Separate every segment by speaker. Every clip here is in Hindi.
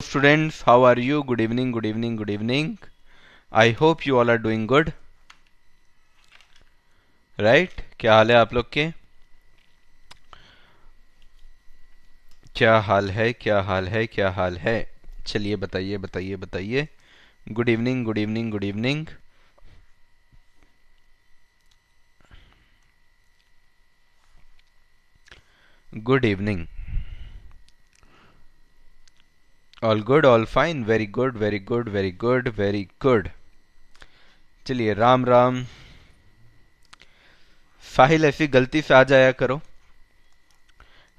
Speaker 1: Students, how are you? Good evening, good evening, good evening. I hope you all are doing good. Right? क्या हाल है आप लोग के? क्या हाल है? क्या हाल है? क्या हाल है? चलिए बताइए बताइए बताइए. Good evening, good evening, good evening. Good evening. All good, all fine, very good, very good, very good, very good. चलिए राम राम. साहिल, ऐसी गलती से आ जाया करो.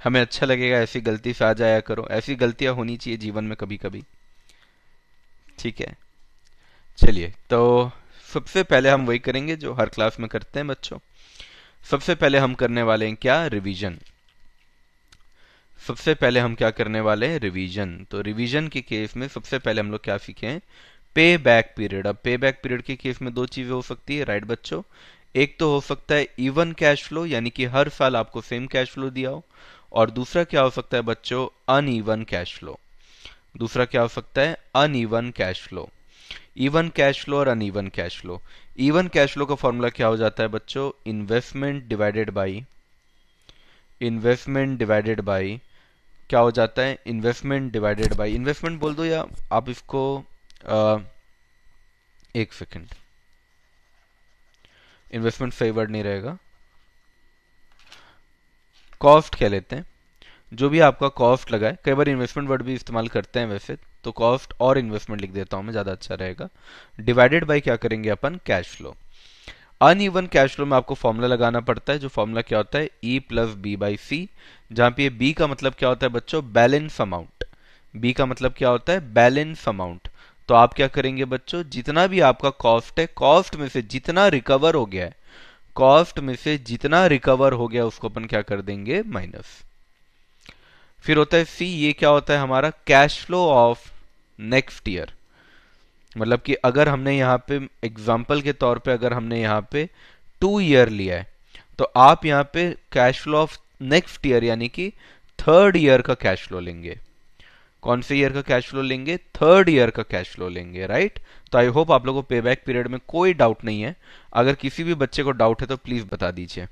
Speaker 1: हमें अच्छा लगेगा, ऐसी गलती से आ जाया करो. ऐसी गलतियां होनी चाहिए जीवन में कभी कभी. ठीक है. चलिए तो सबसे पहले हम वही करेंगे जो हर क्लास में करते हैं बच्चों. सबसे पहले हम करने वाले हैं क्या? रिवीजन. सबसे पहले हम क्या करने वाले हैं? रिवीजन. तो रिवीजन के केस में सबसे पहले हम लोग क्या सीखे हैं? पे बैक पीरियड. अब पे बैक पीरियड के केस में दो चीजें हो सकती है, राइट बच्चों? एक तो हो सकता है इवन कैश फ्लो, यानी कि हर साल आपको सेम कैश फ्लो दिया हो. और दूसरा क्या हो सकता है बच्चों? Uneven cash flow. दूसरा क्या हो सकता है? Uneven cash flow. Even cash flow और uneven cash flow. Even cash flow का फॉर्मूला क्या हो जाता है बच्चों? इन्वेस्टमेंट क्या हो जाता है? Investment divided by. इन्वेस्टमेंट बोल दो या आप इसको अ, एक सेकेंड. इन्वेस्टमेंट सही वर्ड नहीं रहेगा. कॉस्ट कह लेते हैं. जो भी आपका कॉस्ट लगा है, कई बार इन्वेस्टमेंट वर्ड भी इस्तेमाल करते हैं वैसे, तो कॉस्ट और इन्वेस्टमेंट लिख देता हूं मैं, ज्यादा अच्छा रहेगा. डिवाइडेड बाई क्या करेंगे अपन? Cash flow. Uneven cash flow में आपको फॉर्मूला लगाना पड़ता है, जो फॉर्मूला क्या होता है? ई प्लस बी बाई सी. जहां पे बी का मतलब क्या होता है बच्चों? Balance amount. बी का मतलब क्या होता है? Balance amount. तो आप क्या करेंगे बच्चों? जितना भी आपका कॉस्ट है, कॉस्ट में से जितना रिकवर हो गया है, कॉस्ट में से जितना रिकवर हो गया उसको अपन क्या कर देंगे? माइनस. फिर होता है सी. ये क्या होता है हमारा? Cash flow of next year. मतलब कि अगर हमने यहाँ पे एग्जाम्पल के तौर पे, अगर हमने यहाँ पे 2 ईयर लिया है, तो आप यहाँ पे cash flow of next year यानी कि थर्ड ईयर का कैश फ्लो लेंगे. कौन से ईयर का कैश फ्लो लेंगे? थर्ड ईयर का कैश फ्लो लेंगे, राइट? तो आई होप आप लोगों को पे बैक पीरियड में कोई डाउट नहीं है. अगर किसी भी बच्चे को डाउट है तो प्लीज बता दीजिए.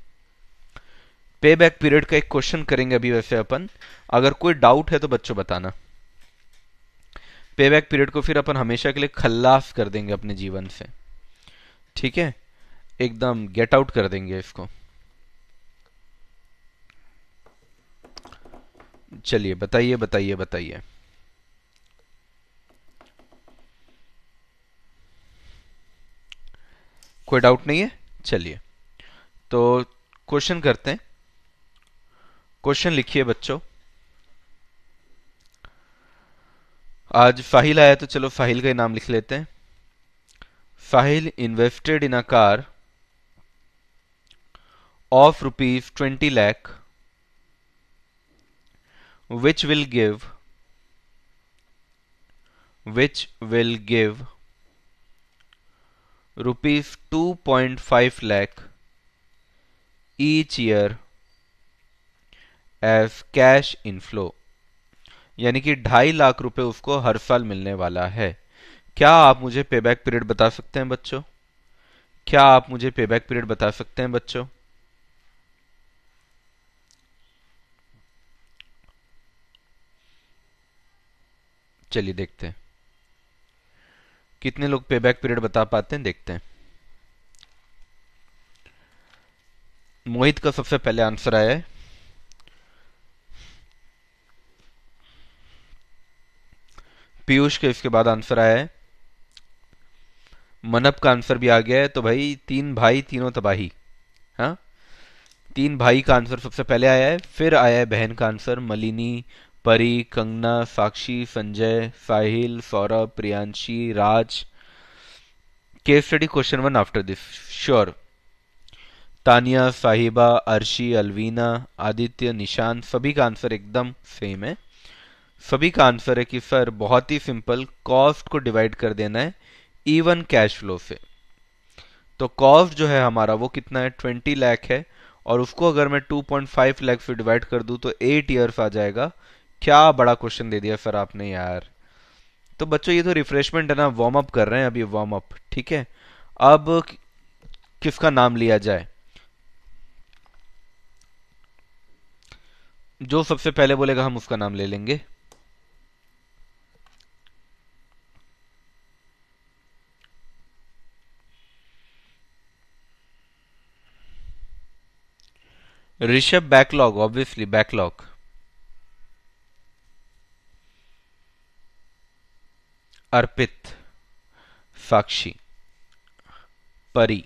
Speaker 1: पे बैक पीरियड का एक क्वेश्चन करेंगे अभी वैसे अपन. अगर कोई डाउट है तो बच्चों बताना. पे बैक पीरियड को फिर अपन हमेशा के लिए खल्लास कर देंगे अपने जीवन से. ठीक है? एकदम गेट आउट कर देंगे इसको. चलिए बताइए बताइए बताइए. कोई डाउट नहीं है? चलिए तो क्वेश्चन करते हैं. क्वेश्चन लिखिए बच्चों. आज साहिल आया तो चलो साहिल का ही नाम लिख लेते हैं. Sahil invested in a car of ₹20 lakh which will give ₹2.5 lakh each year as cash inflow. यानी कि 2.5 लाख रुपए उसको हर साल मिलने वाला है. क्या आप मुझे पेबैक पीरियड बता सकते हैं बच्चों? क्या आप मुझे पेबैक पीरियड बता सकते हैं बच्चों? चलिए देखते हैं कितने लोग पेबैक पीरियड बता पाते हैं. देखते हैं. मोहित का सबसे पहले आंसर आया है. पीयूष के इसके बाद आंसर आया है. मनप का आंसर भी आ गया है. तो भाई तीन भाई तीनों तबाही. हाँ, तीन भाई का आंसर सबसे पहले आया है, फिर आया है बहन का answer. Malini, Pari, Kangana, Sakshi, Sanjay, Sahil, Saurabh, Priyanshi, Raj. Case study question 1 after this. Sure. Tania, Sahiba, Arshi, Alvina, Aditya, निशान, सभी का आंसर एकदम सेम है. सभी का आंसर है कि सर बहुत ही सिंपल, कॉस्ट को डिवाइड कर देना है इवन कैश फ्लो से. तो कॉस्ट जो है हमारा वो कितना है? 20 लाख है. और उसको अगर मैं 2.5 लाख से डिवाइड कर दूं तो 8 ईयर्स आ जाएगा. क्या बड़ा क्वेश्चन दे दिया सर आपने यार. तो बच्चों ये तो रिफ्रेशमेंट है ना, वार्म अप कर रहे हैं अभी, वार्म अप, ठीक है। अब किसका नाम लिया जाए? जो सबसे पहले बोलेगा हम उसका नाम ले लेंगे। Rishabh backlog, obviously backlog. Arpit, Sakshi, Pari.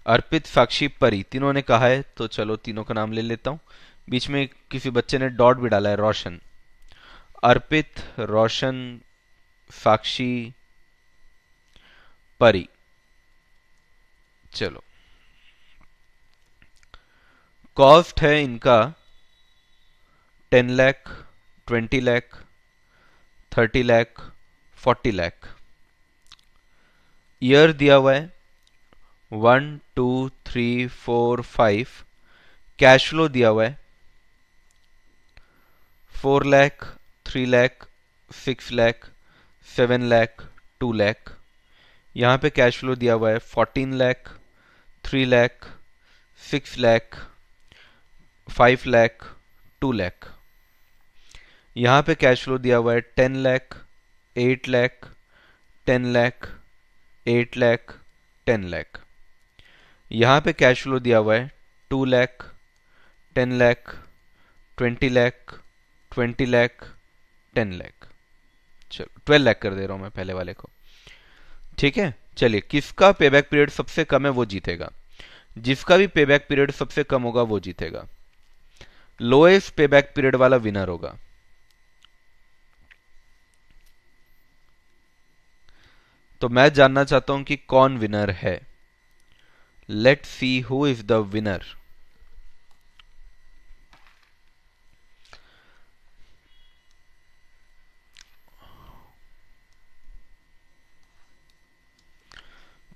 Speaker 1: Arpit, Sakshi, परी, तीनों ने कहा है तो चलो तीनों का नाम ले लेता हूं। बीच में किसी बच्चे ने डॉट भी डाला है, रोशन। अर्पित, रोशन, साक्षी, परी। चलो, कॉस्ट है इनका 10 लाख, 20 लाख, 30 लाख, 40 लाख। ईयर दिया हुआ है 1 2 3 4 5। कैश फ्लो दिया हुआ है 4 लाख, 3 लाख, 6 लाख, 7 लाख, 2 लाख। यहाँ पे कैश फ्लो दिया हुआ है 14 लाख, 3 लाख, 6 लाख, 5 लाख, 2 लाख। यहाँ पे कैश फ्लो दिया हुआ है 10 लाख, 8 लाख, 10 लाख, 8 लाख, 10 लाख। यहाँ पे कैश फ्लो दिया हुआ है 2 लाख, 10 लाख, 20 लाख, 20 लाख, 10 लाख। चलो 12 लाख कर दे रहा हूं मैं पहले वाले को, ठीक है। चलिए, किसका पेबैक पीरियड सबसे कम है वो जीतेगा। जिसका भी पेबैक पीरियड सबसे कम होगा वो जीतेगा। लोएस्ट पेबैक पीरियड वाला विनर होगा। तो मैं जानना चाहता हूं कि कौन विनर है। Let's see who is the winner.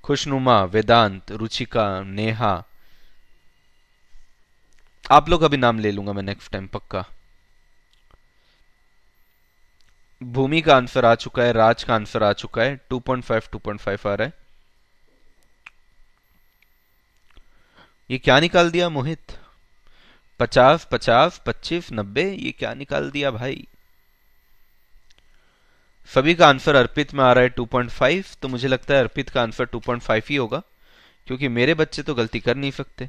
Speaker 1: खुशनुमा, वेदांत, रुचिका, नेहा। आप लोग अभी नाम ले लूंगा मैं नेक्स्ट टाइम पक्का। भूमि का आंसर आ चुका है, राज का आंसर आ चुका है, 2.5 2.5 आ रहा है। ये क्या निकाल दिया मोहित? 50 50 25 90, ये क्या निकाल दिया भाई? सभी का आंसर अर्पित में आ रहा है 2.5, तो मुझे लगता है अर्पित का आंसर 2.5 ही होगा, क्योंकि मेरे बच्चे तो गलती कर नहीं सकते।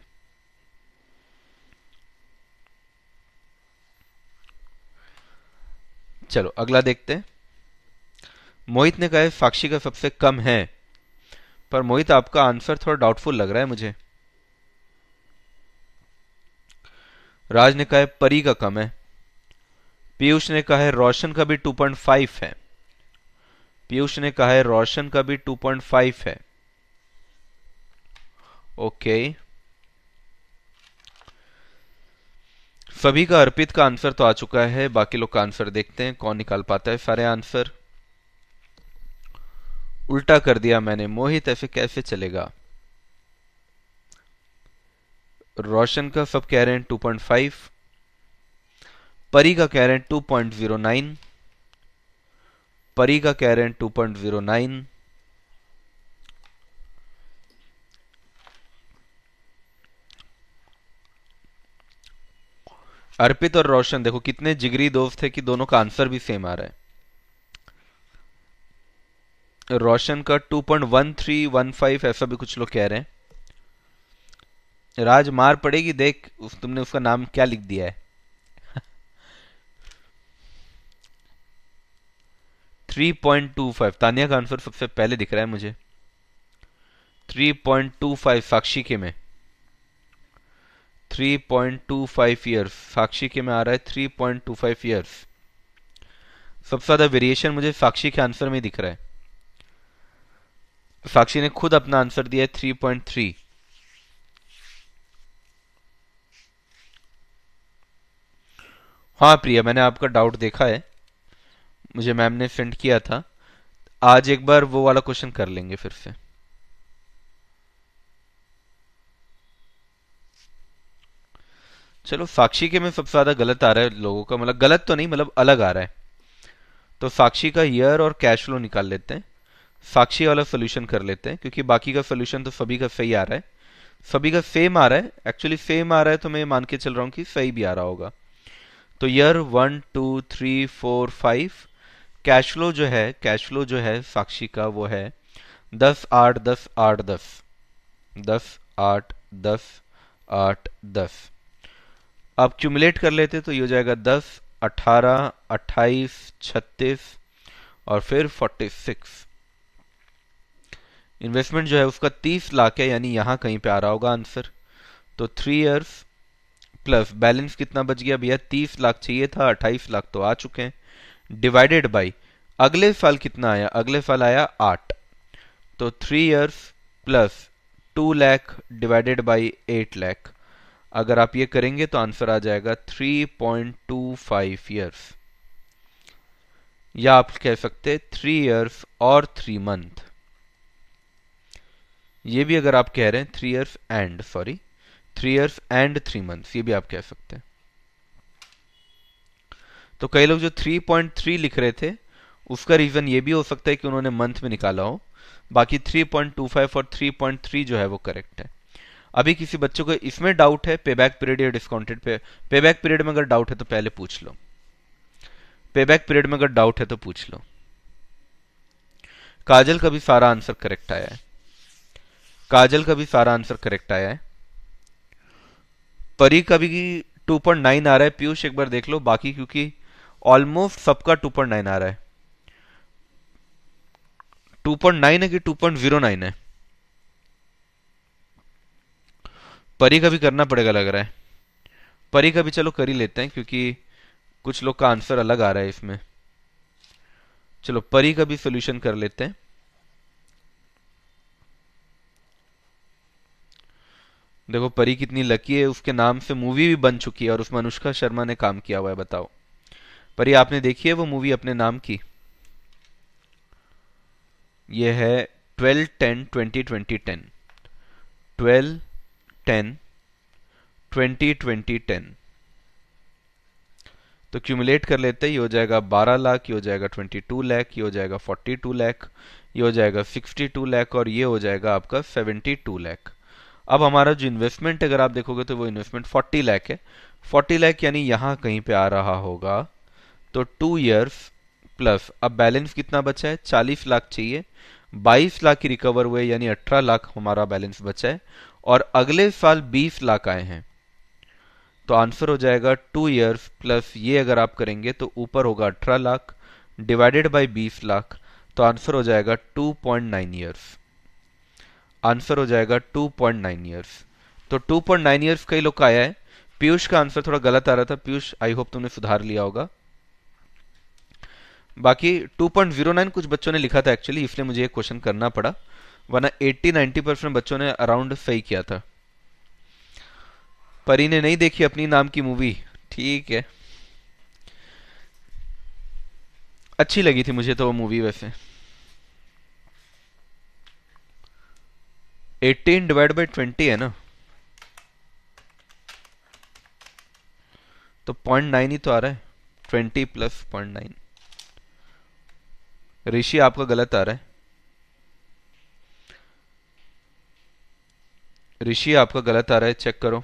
Speaker 1: चलो अगला देखते हैं। मोहित ने कहा है साक्षी का सबसे कम है, पर मोहित आपका आंसर थोड़ा डाउटफुल लग रहा है मुझे। राज ने कहा है परी का कम है। पीयूष ने कहा है रोशन का भी 2.5 है। पीयूष ने कहा है रोशन का भी 2.5 है। ओके, सभी का अर्पित का आंसर तो आ चुका है, बाकी लोग का आंसर देखते हैं कौन निकाल पाता है सारे आंसर। उल्टा कर दिया मैंने मोहित, ऐसे कैसे चलेगा? रोशन का सब कह रहे हैं 2.5, परी का कह रहे हैं 2.09, परी का कह रहे हैं 2.09, अर्पित और रोशन देखो कितने जिगरी दोस्त है कि दोनों का आंसर भी सेम आ रहा है। रोशन का 2.1315 ऐसा भी कुछ लोग कह रहे हैं। राज मार पड़ेगी देख, तुमने उसका नाम क्या लिख दिया है। 3.25, तानिया का आंसर सबसे पहले दिख रहा है मुझे। 3.25 साक्षी के में, 3.25 ईयर्स साक्षी के में आ रहा है, 3.25 ईयर्स। सबसे ज्यादा वेरिएशन मुझे साक्षी के आंसर में दिख रहा है। साक्षी ने खुद अपना आंसर दिया है 3.3। हाँ प्रिया, मैंने आपका डाउट देखा है, मुझे मैम ने सेंड किया था। आज एक बार वो वाला क्वेश्चन कर लेंगे फिर से। चलो, साक्षी के में सबसे ज्यादा गलत आ रहा है लोगों का, मतलब गलत तो नहीं, मतलब अलग आ रहा है। तो साक्षी का ईयर और कैश फ्लो निकाल लेते हैं। साक्षी वाला सोल्यूशन कर लेते हैं, क्योंकि बाकी का सोल्यूशन तो सभी का सही आ रहा है, सभी का सेम आ रहा है, एक्चुअली सेम आ रहा है, तो मैं मान के चल रहा हूँ कि सही भी आ रहा होगा। तो ईयर 1 2 3 4 5, कैश फ्लो जो है, कैश फ्लो जो है साक्षी का वो है 10 8 10 8 10, 10 8 10 8 10। अब क्यूमुलेट कर लेते तो ये हो जाएगा 10 18 28 36 और फिर 46। इन्वेस्टमेंट जो है उसका 30 लाख है, यानी यहां कहीं पे आ रहा होगा आंसर। तो 3 इयर्स प्लस बैलेंस कितना बच गया भैया, 30 लाख चाहिए था, 28 लाख तो आ चुके हैं, डिवाइडेड बाई अगले साल कितना आया, अगले साल आया 8। तो 3 years plus 2 lakh divided by 8 lakh, अगर आप ये करेंगे तो आंसर आ जाएगा 3.25 इयर्स, या आप कह सकते 3 इयर्स और 3 मंथ। ये भी अगर आप कह रहे हैं 3 इयर्स एंड 3 मंथ्स, ये भी आप कह सकते हैं। तो कई लोग जो 3.3 लिख रहे थे उसका रीजन ये भी हो सकता है कि उन्होंने मंथ में निकाला हो, बाकी 3.25 और 3.3 जो है वो करेक्ट है। अभी किसी बच्चों को इसमें डाउट है पेबैक पीरियड या डिस्काउंटेड पे, पेबैक पीरियड में अगर डाउट है तो पहले पूछ लो, पेबैक पीरियड में अगर डाउट है तो पूछ लो। काजल का भी सारा आंसर करेक्ट आया है, काजल का भी सारा आंसर करेक्ट आया है। परी का भी 2.9 आ रहा है, पीयूष एक बार देख लो बाकी, क्योंकि ऑलमोस्ट सबका 2.9 आ रहा है। 2.9 है कि 2.09 है? परी का भी करना पड़ेगा लग रहा है, परी का भी चलो कर ही लेते हैं, क्योंकि कुछ लोग का आंसर अलग आ रहा है इसमें। चलो परी का भी सोल्यूशन कर लेते हैं। देखो परी कितनी लकी है, उसके नाम से मूवी भी बन चुकी है और उसमें अनुष्का शर्मा ने काम किया हुआ है। बताओ परी, आपने देखी है वो मूवी अपने नाम की? ये है 12-10-20-20-10, 12-10-20-20-10। तो क्यूमुलेट कर लेते हैं, ये हो जाएगा 12 लाख, ये हो जाएगा 22 लाख, ये हो जाएगा 42 लाख, ये हो जाएगा 62 लाख और ये हो जाएगा आपका 72 लाख। अब हमारा जो इन्वेस्टमेंट अगर आप देखोगे तो वो इन्वेस्टमेंट 40 लाख है, 40 लाख यानी यहां कहीं पे आ रहा होगा। तो 2 इयर्स प्लस अब बैलेंस कितना बचा है, 40 लाख चाहिए, 22 लाख की रिकवर हुए यानी 18 लाख हमारा बैलेंस बचा है, और अगले साल 20 लाख आए हैं। तो आंसर हो जाएगा 2 इयर्स प्लस ये अगर आप करेंगे तो ऊपर होगा 18 लाख डिवाइडेड बाई 20 लाख, तो आंसर हो जाएगा 2.9 इयर्स, आंसर हो जाएगा 2.9 इयर्स। तो 2.9 इयर्स कई लोग का आया है। पीयूष का आंसर थोड़ा गलत आ रहा था, पीयूष आई होप तुमने सुधार लिया होगा। बाकी 2.09 कुछ बच्चों ने लिखा था एक्चुअली, इसलिए मुझे एक क्वेश्चन करना पड़ा, वरना 80-90% बच्चों ने अराउंड सही किया था। परी ने नहीं देखी अपनी नाम की मूवी, ठीक है, अच्छी लगी थी मुझे तो वो मूवी वैसे। 18 डिवाइड बाई 20 है ना, तो 0.9 ही तो आ रहा है, 20 प्लस 0.9। ऋषि आपका गलत आ रहा है, ऋषि आपका गलत आ रहा है, चेक करो।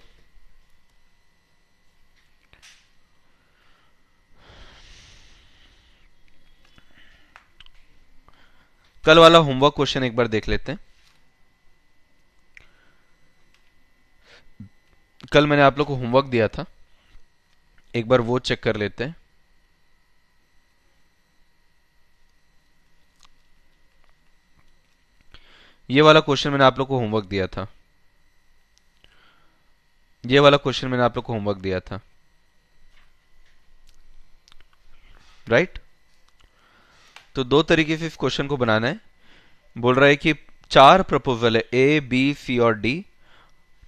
Speaker 1: कल वाला होमवर्क क्वेश्चन एक बार देख लेते हैं। कल मैंने आप लोग को होमवर्क दिया था, एक बार वो चेक कर लेते हैं। ये वाला क्वेश्चन मैंने आप लोग को होमवर्क दिया था, ये वाला क्वेश्चन मैंने आप लोग को होमवर्क दिया था, राइट। तो दो तरीके से इस क्वेश्चन को बनाना है। बोल रहा है कि 4 प्रपोजल है, ए बी सी और डी,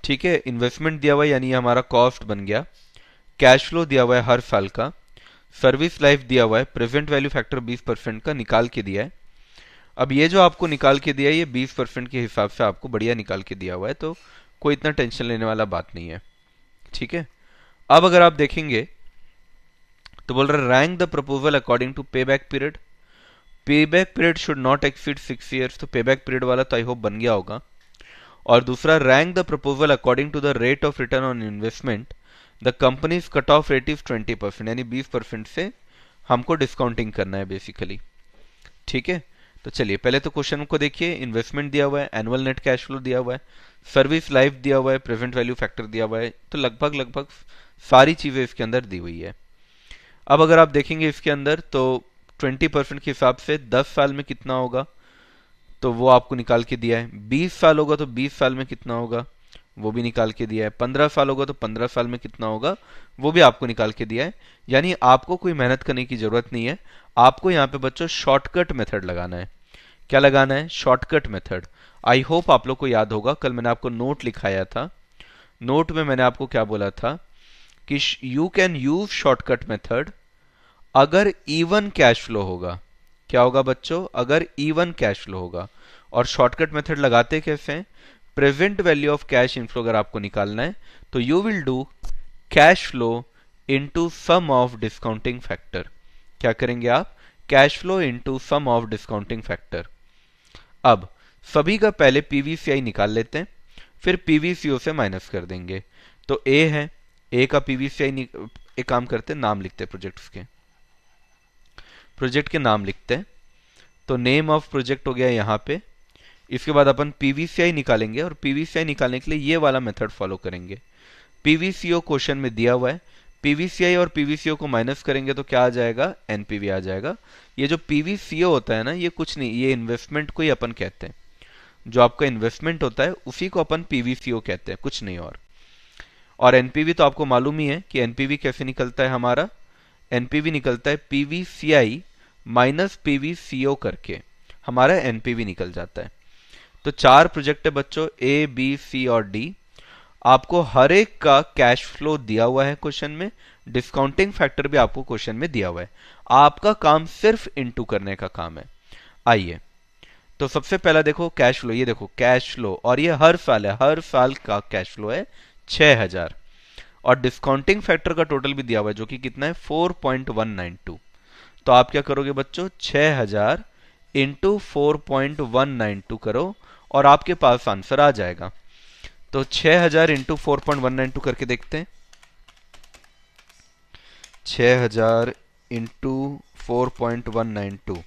Speaker 1: ठीक है। इन्वेस्टमेंट दिया हुआ है यानी हमारा कॉस्ट बन गया, कैश फ्लो दिया हुआ है हर साल का, सर्विस लाइफ दिया हुआ है, प्रेजेंट वैल्यू फैक्टर 20% का निकाल के दिया है। अब ये जो आपको निकाल के दिया है ये 20% के हिसाब से आपको बढ़िया निकाल के दिया हुआ है, तो कोई इतना टेंशन लेने वाला बात नहीं है, ठीक है। अब अगर आप देखेंगे तो बोल रहा है rank the proposal according to payback period. Payback period should not exceed 6 years, तो पे बैक पीरियड वाला तो आई होप बन गया होगा। और दूसरा rank the proposal according to the rate of return on investment, the companies cut off rate is 20%, यानी 20% से हमको डिस्काउंटिंग करना है बेसिकली। ठीक है, तो चलिए पहले तो क्वेश्चन को देखिए। इन्वेस्टमेंट दिया हुआ है, एनुअल नेट कैश फ्लो दिया हुआ है, सर्विस लाइफ दिया हुआ है, प्रेजेंट वैल्यू फैक्टर दिया हुआ है, तो लगभग लगभग सारी चीजें इसके अंदर दी हुई है। अब अगर आप देखेंगे इसके अंदर तो 20% के हिसाब से 10 साल में कितना होगा तो वो आपको निकाल के दिया है। 20 साल होगा तो 20 साल में कितना होगा वो भी निकाल के दिया है। 15 साल होगा तो 15 साल में कितना होगा वो भी आपको निकाल के दिया है। यानी आपको कोई मेहनत करने की जरूरत नहीं है। आपको यहाँ पे बच्चों शॉर्टकट मेथड लगाना है। क्या लगाना है? Shortcut method. आई होप आप लोग को याद होगा, कल मैंने आपको नोट लिखाया था। नोट में मैंने आपको क्या बोला था कि you can use shortcut method अगर इवन कैश फ्लो होगा। क्या होगा बच्चों? अगर इवन कैश फ्लो होगा। और शॉर्टकट मेथड लगाते कैसे हैं? Present value of cash inflow अगर आपको निकालना है तो you will do cash flow into sum of discounting factor. क्या करेंगे आप? Cash flow into sum of discounting factor. अब सभी का पहले पीवीसीआई निकाल लेते हैं, फिर पीवीसीओ से माइनस कर देंगे। तो ए है, ए का पीवीसीआई एक काम करते हैं, नाम लिखते हैं प्रोजेक्ट्स के, प्रोजेक्ट के नाम लिखते हैं। तो नेम ऑफ प्रोजेक्ट हो गया यहाँ पे। इसके बाद अपन पीवीसीआई निकालेंगे और पीवीसीआई निकालने के लिए ये वाला मेथड फॉलो करेंगे। पीवीसीओ क्वेश्चन में दिया हुआ है, पीवीसीआई और पीवीसीओ को माइनस करेंगे तो क्या आ जाएगा? एनपीवी आ जाएगा। ये जो पीवीसीओ होता है ना, ये कुछ नहीं, ये इन्वेस्टमेंट को ही अपन कहते हैं। जो आपका इन्वेस्टमेंट होता है उसी को अपन पीवीसीओ कहते हैं, कुछ नहीं और एनपीवी तो आपको मालूम ही है कि एनपीवी कैसे निकलता है हमारा। एनपीवी निकलता है पीवीसीआई माइनस पीवीसीओ करके हमारा एनपीवी निकल जाता है। तो 4 प्रोजेक्ट है बच्चों, ए बी सी और डी। आपको हर एक का कैश फ्लो दिया हुआ है क्वेश्चन में, डिस्काउंटिंग फैक्टर भी आपको क्वेश्चन में दिया हुआ है। आपका काम सिर्फ इनटू करने का काम है। आइए, तो सबसे पहला देखो कैश फ्लो। ये देखो कैश फ्लो, और ये हर साल है, हर साल का कैश फ्लो है 6000। और डिस्काउंटिंग फैक्टर का टोटल भी दिया हुआ है जो कि कितना है? 4.192। तो आप क्या करोगे बच्चों? 6000 इंटू 4.192 करो और आपके पास आंसर आ जाएगा। तो 6000 इंटू 4.192 करके देखते हैं। 6000 इंटू 4.192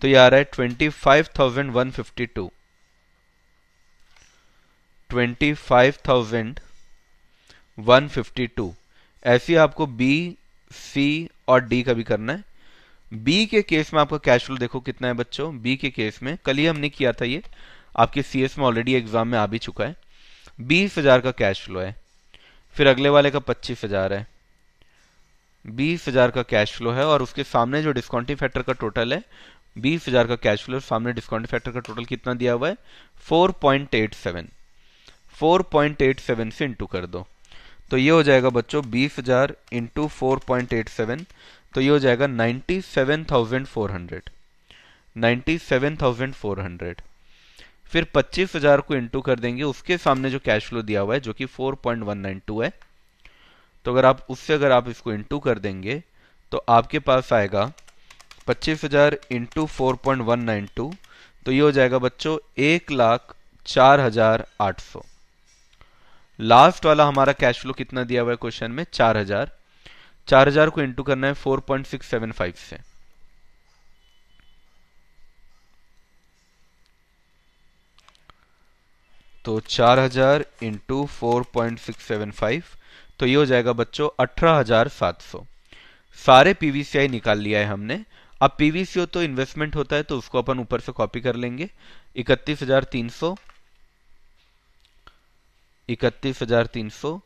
Speaker 1: तो ये आ रहा है 25,152। 25,152। ऐसे आपको बी सी और डी का भी करना है। बी के केस में आपका कैश फ्लो देखो कितना है बच्चों। बी के केस में कल ही हमने किया था, ये आपके सीएस में ऑलरेडी एग्जाम में आ भी चुका है। 20,000 का कैश फ्लो है। फिर अगले वाले का 25,000 है। 20,000 का कैश फ्लो है और उसके सामने जो डिस्काउंटिंग फैक्टर का टोटल है 20,000 का कैश फ्लो, सामने डिस्काउंटिंग फैक्टर का टोटल कितना दिया हुआ है? 4.87। 4.87 से इंटू कर दो तो ये हो जाएगा बच्चों 20,000 इंटू 4.87, तो ये हो जाएगा 97,400। 97,400। फिर 25,000 को इंटू कर देंगे उसके सामने जो कैश फ्लो दिया हुआ है जो कि 4.192 है। तो अगर आप इसको इंटू कर देंगे तो आपके पास आएगा 25,000 इंटू 4.192, तो ये हो जाएगा बच्चों 1,04,800। लास्ट वाला हमारा कैश फ्लो कितना दिया हुआ है क्वेश्चन में? 4,000। 4,000 को इंटू करना है 4.675 से। तो 4,000 इंटू 4.675 तो ये हो जाएगा बच्चों 18,700। सारे पीवीसीआई निकाल लिया है हमने। अब पीवीसीओ तो इन्वेस्टमेंट होता है तो उसको अपन ऊपर से कॉपी कर लेंगे। 31,300, 31,300।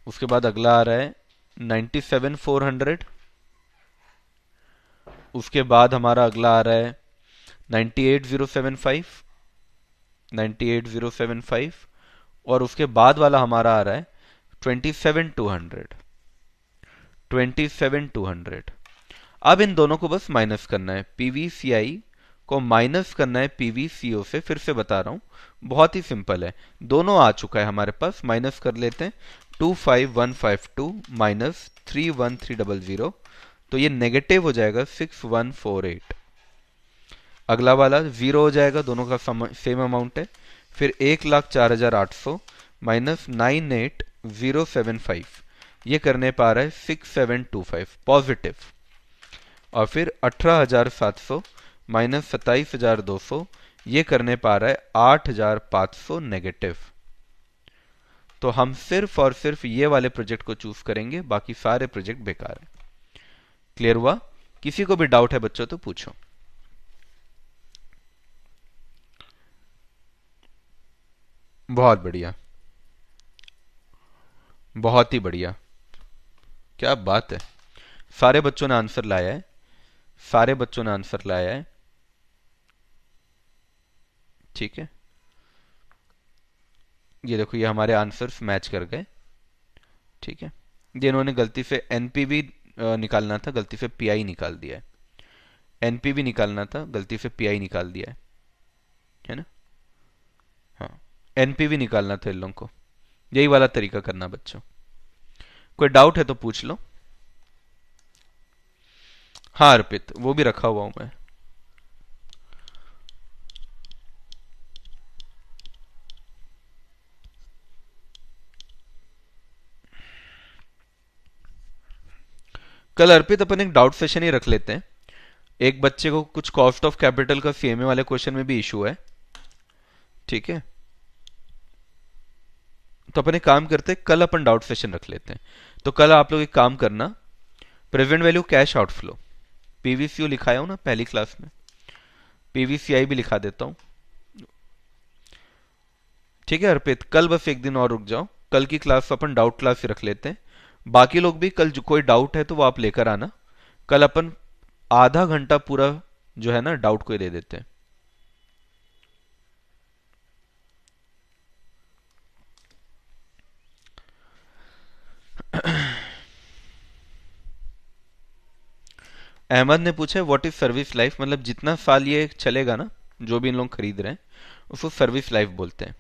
Speaker 1: उसके बाद अगला आ रहा है 97,400। उसके बाद हमारा अगला आ रहा है 98,075, 98,075। और उसके बाद वाला हमारा आ रहा है 27,200, 27,200। अब इन दोनों को बस माइनस करना है। पीवीसीआई को माइनस करना है पीवीसीओ से। फिर से बता रहा हूं, बहुत ही सिंपल है। दोनों आ चुका है हमारे पास, माइनस कर लेते हैं। 25,152 माइनस 31300, तो ये नेगेटिव हो जाएगा 6148। अगला वाला जीरो हो जाएगा, दोनों का सेम अमाउंट है। फिर 1,04,800 माइनस 98,075, ये करने पा रहा है 6725 पॉजिटिव। और फिर 18,700 माइनस 27,200, ये करने पा रहा है 8,500 नेगेटिव। तो हम सिर्फ और सिर्फ ये वाले प्रोजेक्ट को चूज करेंगे, बाकी सारे प्रोजेक्ट बेकार है। क्लियर हुआ? किसी को भी डाउट है बच्चों तो पूछो। बहुत बढ़िया, बहुत ही बढ़िया, क्या बात है। सारे बच्चों ने आंसर लाया है, सारे बच्चों ने आंसर लाया है। ठीक है, ये देखो ये हमारे आंसर्स मैच कर गए। ठीक है, जिन्होंने गलती से एनपीवी निकालना था, गलती से पीआई निकाल दिया है। एनपीवी निकालना था, गलती से पीआई निकाल दिया है ना? हाँ, एनपीवी निकालना था इन लोगों को। यही वाला तरीका करना बच्चों। कोई डाउट है तो पूछ लो। हाँ अर्पित, वो भी रखा हुआ हूं मैं। कल अर्पित अपन एक डाउट सेशन ही रख लेते हैं। एक बच्चे को कुछ कॉस्ट ऑफ कैपिटल का सीएमए वाले क्वेश्चन में भी इशू है। ठीक है, तो अपन एक काम करते हैं, कल अपन डाउट सेशन रख लेते हैं। तो कल आप लोग एक काम करना, present value cash outflow PVCO लिखाया हूं ना पहली क्लास में, पीवीसीआई भी लिखा देता हूं। ठीक है अर्पित, कल बस एक दिन और रुक जाओ, कल की क्लास अपन डाउट क्लास ही रख लेते हैं। बाकी लोग भी कल जो कोई डाउट है तो वो आप लेकर आना। कल अपन आधा घंटा पूरा जो है ना डाउट को ही दे देते हैं। अहमद ने पूछा व्हाट इज सर्विस लाइफ, मतलब जितना साल ये चलेगा ना, जो भी इन लोग खरीद रहे हैं उसको सर्विस लाइफ बोलते हैं।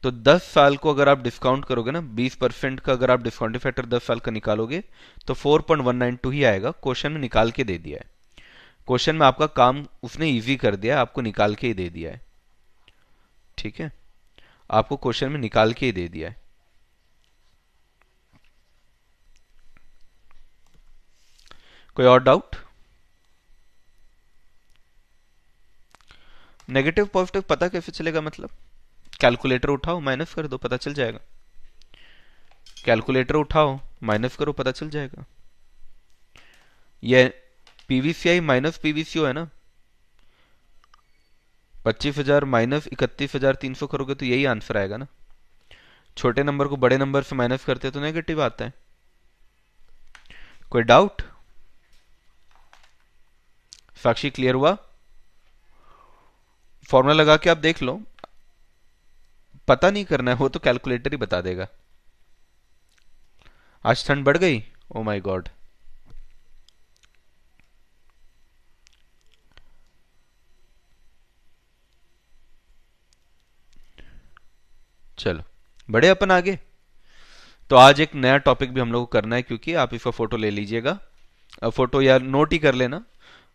Speaker 1: तो 10 साल को अगर आप डिस्काउंट करोगे ना, 20% का अगर आप डिस्काउंटिंग फैक्टर 10 साल का निकालोगे तो 4.192 ही आएगा। क्वेश्चन में निकाल के दे दिया है, क्वेश्चन में आपका काम उसने इजी कर दिया है, आपको निकाल के ही दे दिया है। ठीक है, आपको क्वेश्चन में निकाल के ही दे दिया है। कोई और डाउट? नेगेटिव पॉजिटिव पता कैसे चलेगा, मतलब कैलकुलेटर उठाओ माइनस कर दो पता चल जाएगा। कैलकुलेटर उठाओ माइनस करो पता चल जाएगा। ये पीवीसीआई माइनस पीवीसीओ है ना, 25,000 माइनस 31,300 करोगे तो यही आंसर आएगा ना। छोटे नंबर को बड़े नंबर से माइनस करते तो नेगेटिव आता है। कोई डाउट? साक्षी क्लियर हुआ? फॉर्मूला लगा के आप देख लो, पता नहीं करना है, वो तो कैलकुलेटर ही बता देगा। आज ठंड बढ़ गई, ओ माय गॉड। चलो बढ़े अपन आगे। तो आज एक नया टॉपिक भी हम लोग को करना है, क्योंकि आप इसका फोटो ले लीजिएगा। अब फोटो यार नोट ही कर लेना,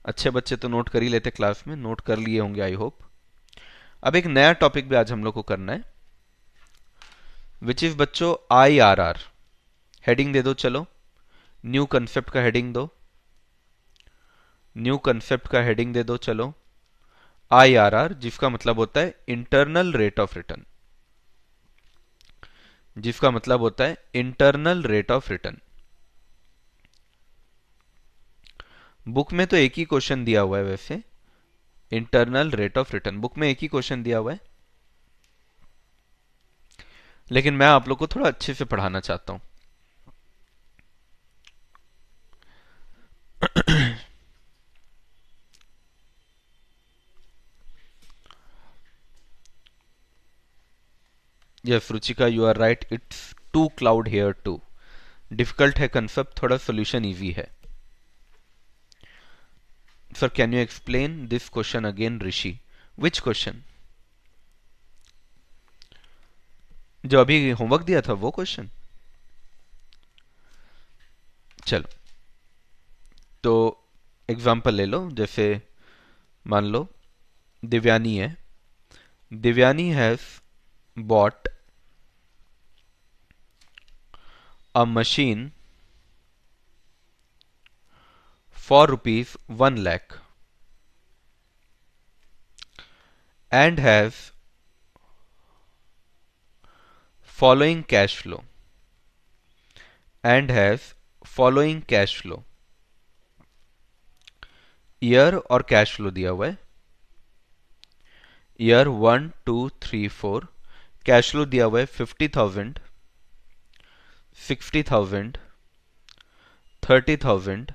Speaker 1: अच्छे बच्चे तो नोट कर ही लेते क्लास में, नोट कर लिए होंगे आई होप। अब एक नया टॉपिक भी आज हम लोग को करना है, विच इज बच्चों IRR। हेडिंग दे दो, चलो न्यू कंसेप्ट का हेडिंग दो, न्यू कंसेप्ट का हेडिंग दे दो चलो। IRR जिसका मतलब होता है इंटरनल रेट ऑफ रिटर्न, जिसका मतलब होता है internal rate of return. Book में तो एक ही क्वेश्चन दिया हुआ है वैसे, internal rate of return book में एक ही क्वेश्चन दिया हुआ है, लेकिन मैं आप लोग को थोड़ा अच्छे से पढ़ाना चाहता हूं। Yes Ruchika, you are right, it's too cloud here too. Difficult है कंसेप्ट, थोड़ा सोल्यूशन इजी है। Sir can you explain this question again Rishi? Which question? जो अभी होमवर्क दिया था वो क्वेश्चन? चलो तो एग्जाम्पल ले लो, जैसे मान लो दिव्यानी है, Divyani has bought a machine for rupees 1 lakh and has following cash flow and has following cash flow। Year और कैश फ्लो दिया हुआ है, ईयर 1 2 3 4, कैश फ्लो दिया हुआ है 50,000, 60,000, 30,000,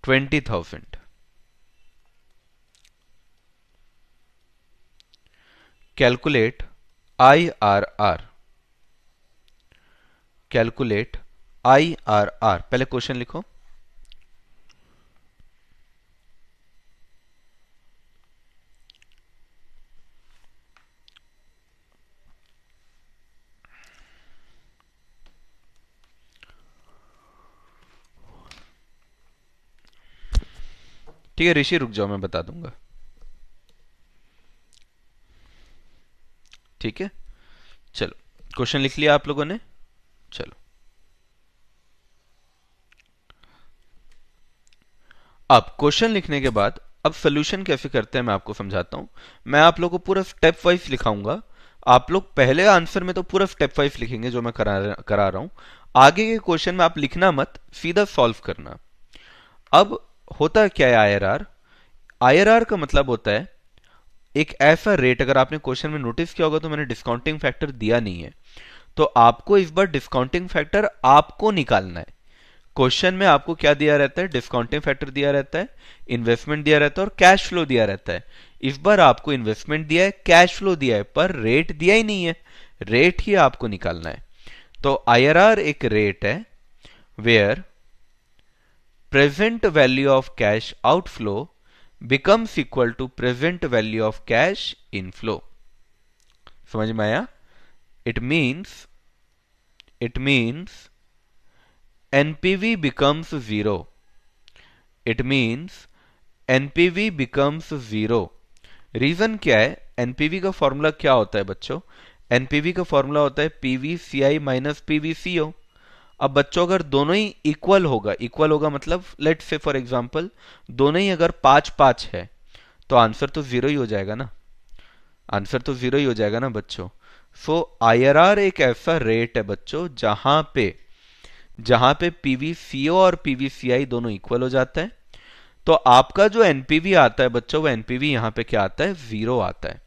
Speaker 1: 20,000। कैलकुलेट IRR, कैलकुलेट IRR, पहले क्वेश्चन लिखो। ठीक है ऋषि, रुक जाओ मैं बता दूंगा। ठीक है, चलो क्वेश्चन लिख लिया आप लोगों ने। चलो अब क्वेश्चन लिखने के बाद अब सोल्यूशन कैसे करते हैं मैं आपको समझाता हूं। मैं आप लोगों को पूरा स्टेप वाइज लिखाऊंगा। आप लोग पहले आंसर में तो पूरा स्टेप वाइज लिखेंगे जो मैं करा रहा हूं। आगे के क्वेश्चन में आप लिखना मत, सीधा सॉल्व करना। अब होता क्या है आईआरआर? आईआरआर का मतलब होता है एक ऐसा रेट, अगर आपने क्वेश्चन में नोटिस किया होगा तो मैंने डिस्काउंटिंग फैक्टर दिया नहीं है, तो आपको इस बार डिस्काउंटिंग फैक्टर आपको निकालना है। क्वेश्चन में आपको क्या दिया रहता है? डिस्काउंटिंग फैक्टर दिया रहता है, इन्वेस्टमेंट दिया रहता है और कैश फ्लो दिया रहता है। इस बार आपको इन्वेस्टमेंट दिया है, कैश फ्लो दिया है, पर रेट दिया ही नहीं है। रेट ही आपको निकालना है। तो आईआरआर एक रेट है where present value of cash outflow becomes equal to present value of cash inflow। समझ में आया? it means NPV becomes zero। it means NPV becomes zero। Reason क्या है? एनपीवी का फॉर्मूला क्या होता है बच्चों? एनपीवी का फॉर्मूला होता है पीवीसीआई माइनस पीवीसीओ। अब बच्चों अगर दोनों ही इक्वल होगा मतलब लेट से फॉर एग्जांपल दोनों ही अगर 5-5 है तो आंसर तो जीरो ही हो जाएगा ना। आंसर तो जीरो ही हो जाएगा ना बच्चों। सो आईआरआर एक ऐसा रेट है बच्चों जहां पे पीवीसीओ और पीवीसीआई दोनों इक्वल हो जाता है। तो आपका जो एनपीवी आता है बच्चों, वो एनपीवी यहां पे क्या आता है? जीरो आता है।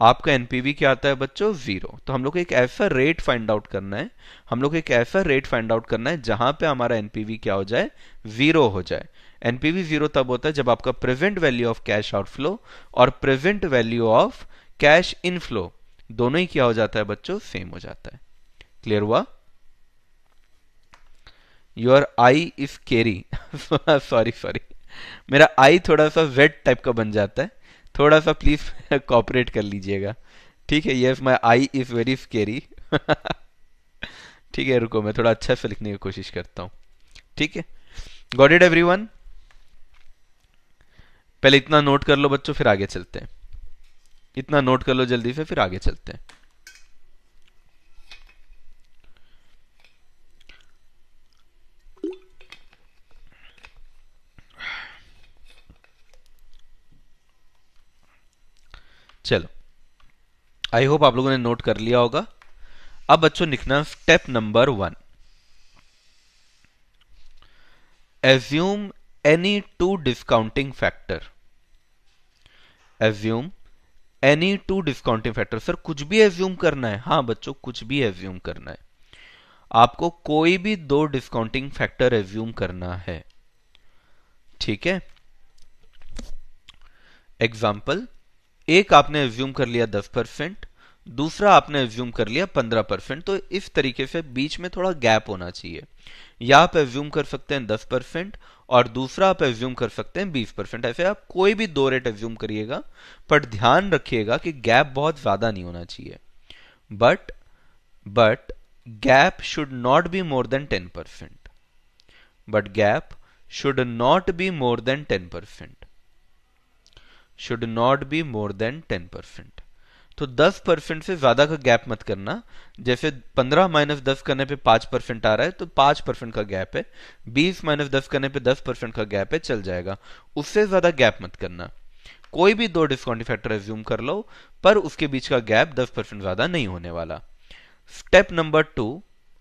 Speaker 1: आपका एनपीवी क्या आता है बच्चों? जीरो। तो हम लोग को एक ऐसा रेट फाइंड आउट करना है, हम लोग को एक ऐसा रेट फाइंड आउट करना है जहां पे हमारा एनपीवी क्या हो जाए? जीरो हो जाए। एनपीवी जीरो तब होता है जब आपका present value of cash outflow और present value of cash inflow दोनों ही क्या हो जाता है बच्चों? सेम हो जाता है। क्लियर हुआ? योर आई इज केरी सॉरी, मेरा आई थोड़ा सा वेट टाइप का बन जाता है, थोड़ा सा प्लीज कॉपरेट कर लीजिएगा। ठीक है, yes my I is very scary. ठीक है, रुको मैं थोड़ा अच्छा से लिखने की कोशिश करता हूं। ठीक है, गॉट इट एवरीवन? पहले इतना नोट कर लो बच्चों, फिर आगे चलते हैं। इतना नोट कर लो जल्दी से, फिर आगे चलते हैं। चलो, आई होप आप लोगों ने नोट कर लिया होगा। अब बच्चों लिखना step number 1, assume any two discounting factor. Assume any two discounting factor. Sir कुछ भी एज्यूम करना है? हाँ बच्चों, कुछ भी एज्यूम करना है। आपको कोई भी दो डिस्काउंटिंग फैक्टर एज्यूम करना है। ठीक है, एग्जाम्पल, एक आपने एज्यूम कर लिया 10%, दूसरा आपने एज्यूम कर लिया 15%। तो इस तरीके से बीच में थोड़ा गैप होना चाहिए। या आप एज्यूम कर सकते हैं 10% और दूसरा आप एज्यूम कर सकते हैं 20%। ऐसे आप कोई भी दो रेट एज्यूम करिएगा, पर ध्यान रखिएगा कि गैप बहुत ज्यादा नहीं होना चाहिए। But gap should not be more than 10%। But gap should not be more than 10%, should not be more than 10%। तो 10% से ज्यादा का गैप मत करना। जैसे 15 माइनस 10 करने पे 5% आ रहा है तो 5% का गैप है, 20 माइनस 10 करने पे 10% का गैप है, चल जाएगा। उससे ज्यादा गैप मत करना। कोई भी दो डिस्काउंटिंग फैक्टर एज्यूम कर लो, पर उसके बीच का गैप 10% ज्यादा नहीं होने वाला। स्टेप नंबर 2,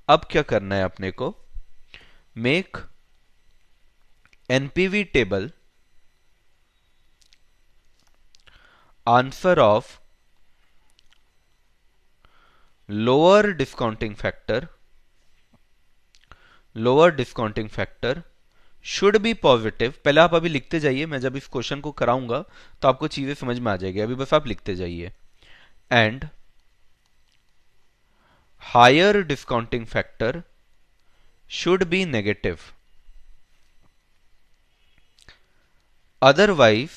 Speaker 1: अब क्या करना है अपने को, make NPV table answer of lower discounting factor, lower discounting factor should B positive. पहले आप अभी लिखते जाइए, मैं जब इस क्वेश्चन को कराऊंगा तो आपको चीजें समझ में आ जाएगी, अभी बस आप लिखते जाइए। And higher discounting factor should be negative, otherwise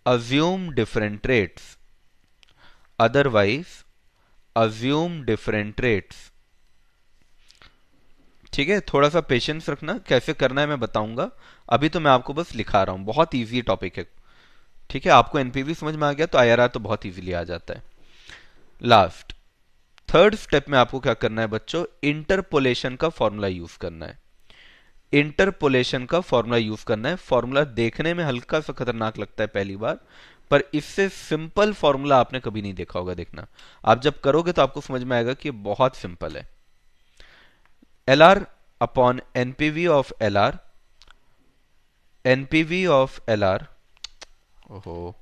Speaker 1: assume different rates, otherwise assume different rates। ठीक है, थोड़ा सा पेशेंस रखना, कैसे करना है मैं बताऊंगा, अभी तो मैं आपको बस लिखा रहा हूं, बहुत इजी टॉपिक है। ठीक है, आपको एनपीवी समझ में आ गया तो आईआरआर तो बहुत इजीली आ जाता है। लास्ट थर्ड स्टेप में आपको क्या करना है बच्चों, इंटरपोलेशन का फॉर्मूला यूज करना है। इंटरपोलेशन का फॉर्मूला यूज करना है। फॉर्मूला देखने में हल्का सा खतरनाक लगता है पहली बार, पर इससे सिंपल फॉर्मूला आपने कभी नहीं देखा होगा। देखना, आप जब करोगे तो आपको समझ में आएगा कि ये बहुत सिंपल है। L R upon NPV of L R, NPV of L R, ओहो,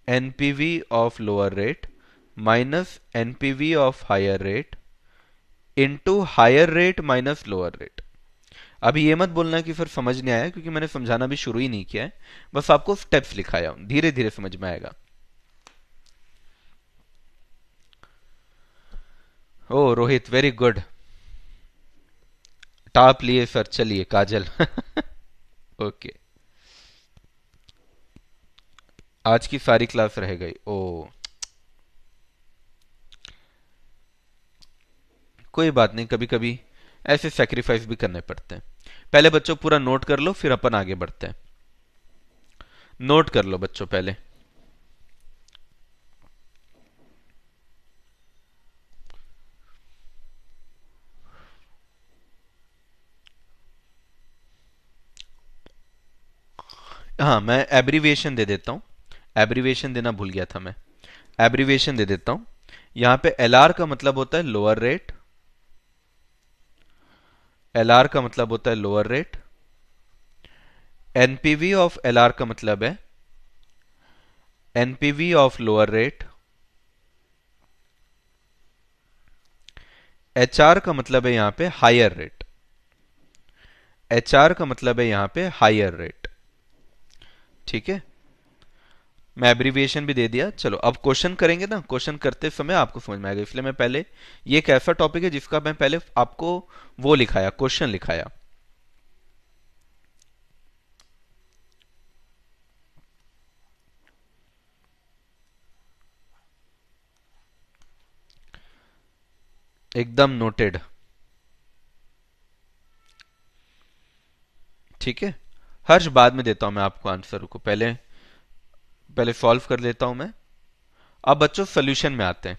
Speaker 1: NPV of lower rate minus NPV of higher rate into higher rate minus lower rate. अभी ये मत बोलना कि सर समझ नहीं आया, क्योंकि मैंने समझाना भी शुरू ही नहीं किया है, बस आपको स्टेप्स लिखाया हूं, धीरे धीरे समझ में आएगा। ओ रोहित, वेरी गुड, टॉप लिए सर, चलिए काजल ओके, आज की सारी क्लास रह गई। ओ कोई बात नहीं, कभी कभी ऐसे सेक्रीफाइस भी करने पड़ते हैं। पहले बच्चों पूरा नोट कर लो, फिर अपन आगे बढ़ते हैं। नोट कर लो बच्चों पहले। हाँ, मैं एब्रीविएशन दे देता हूं, एब्रीविएशन देना भूल गया था मैं, एब्रीविएशन दे देता हूं। यहां पे एल आर का मतलब होता है लोअर रेट, एल आर का मतलब होता है lower rate. NPV of L are का मतलब है NPV of lower rate. H R का मतलब है यहां पे हायर रेट, एच आर का मतलब है यहां पे हायर रेट। ठीक है, मैं एब्रीविएशन भी दे दिया। चलो अब क्वेश्चन करेंगे ना, क्वेश्चन करते समय आपको समझ में आएगा, इसलिए मैं पहले, ये एक ऐसा टॉपिक है जिसका मैं पहले आपको वो लिखाया, क्वेश्चन लिखाया। एकदम नोटेड। ठीक है, हर्ष बाद में देता हूं मैं आपको आंसर को, पहले पहले सॉल्व कर लेता हूं मैं। अब बच्चों सोल्यूशन में आते हैं,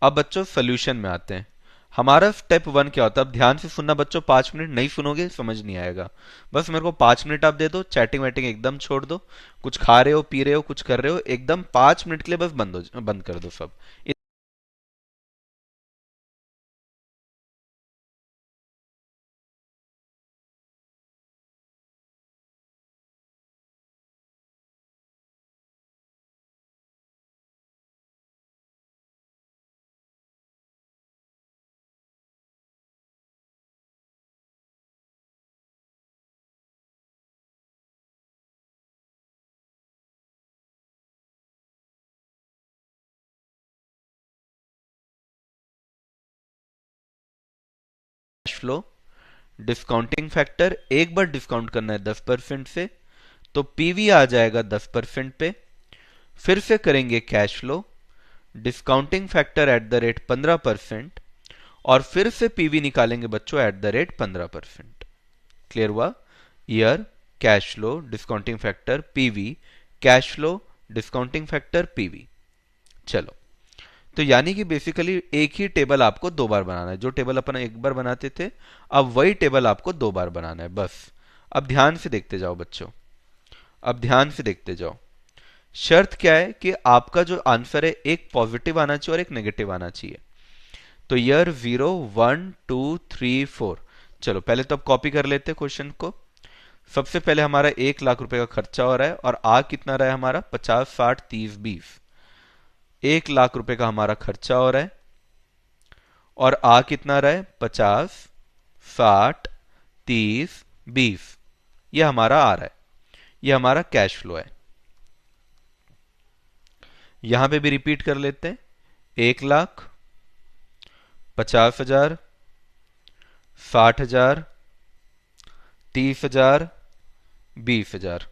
Speaker 1: अब बच्चों सोल्यूशन में आते हैं। हमारा स्टेप 1 क्या होता है, अब ध्यान से सुनना बच्चों, 5 मिनट नहीं सुनोगे समझ नहीं आएगा। बस मेरे को 5 मिनट आप दे दो, चैटिंग वैटिंग एकदम छोड़ दो, कुछ खा रहे हो पी रहे हो कुछ कर रहे हो, एकदम 5 मिनट के लिए बस बंद कर दो सब। कैश फ्लो, डिस्काउंटिंग फैक्टर, एक बार डिस्काउंट करना है 10% से, तो पीवी आ जाएगा 10% पे। फिर से करेंगे cash flow, discounting factor at the rate 15%, और फिर से पीवी निकालेंगे बच्चों एट द रेट 15%। क्लियर हुआ? Year, cash flow, discounting factor, PV, cash flow, discounting factor, PV. चलो, तो यानी कि बेसिकली एक ही टेबल आपको दो बार बनाना है। जो टेबल अपन एक बार बनाते थे, अब वही टेबल आपको दो बार बनाना है बस। अब ध्यान से देखते जाओ बच्चों, अब ध्यान से देखते जाओ। शर्त क्या है कि आपका जो आंसर है एक पॉजिटिव आना चाहिए और एक नेगेटिव आना चाहिए। तो ईयर 0, 1, 2, 3, 4। चलो पहले तो अब कॉपी कर लेते हैं क्वेश्चन को। सबसे पहले हमारा 1 लाख रुपए का खर्चा हो रहा है और आ कितना रहा है हमारा 50, 60, 30, 20। 1 लाख रुपए का हमारा खर्चा हो रहा है और आ कितना रहा है 50, 60, 30, 20। ये हमारा आ रहा है, ये हमारा कैश फ्लो है। यहां पे भी रिपीट कर लेते हैं। 1 लाख, 50,000, 60,000, 30,000, 20,000।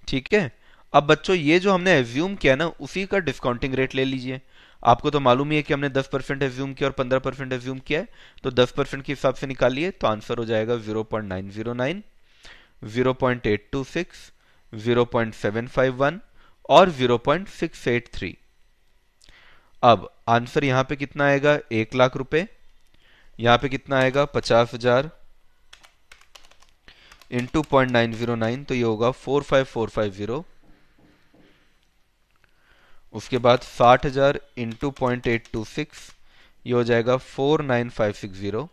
Speaker 1: ठीक है। अब बच्चों ये जो हमने एज्यूम किया ना, उसी का डिस्काउंटिंग रेट ले लीजिए। आपको तो मालूम ही है कि हमने 10% एज्यूम किया और 15% एज्यूम किया है, तो 10% के हिसाब से निकालिए तो आंसर हो जाएगा 0.909, 0.826, 0.751 और 0.683। अब आंसर यहां पे कितना आएगा 1 लाख रुपए, यहां पे कितना आएगा 50,000 इंटू 0.909, तो ये होगा 45450। उसके बाद 60,000 इंटू 0.826, ये हो जाएगा 49560।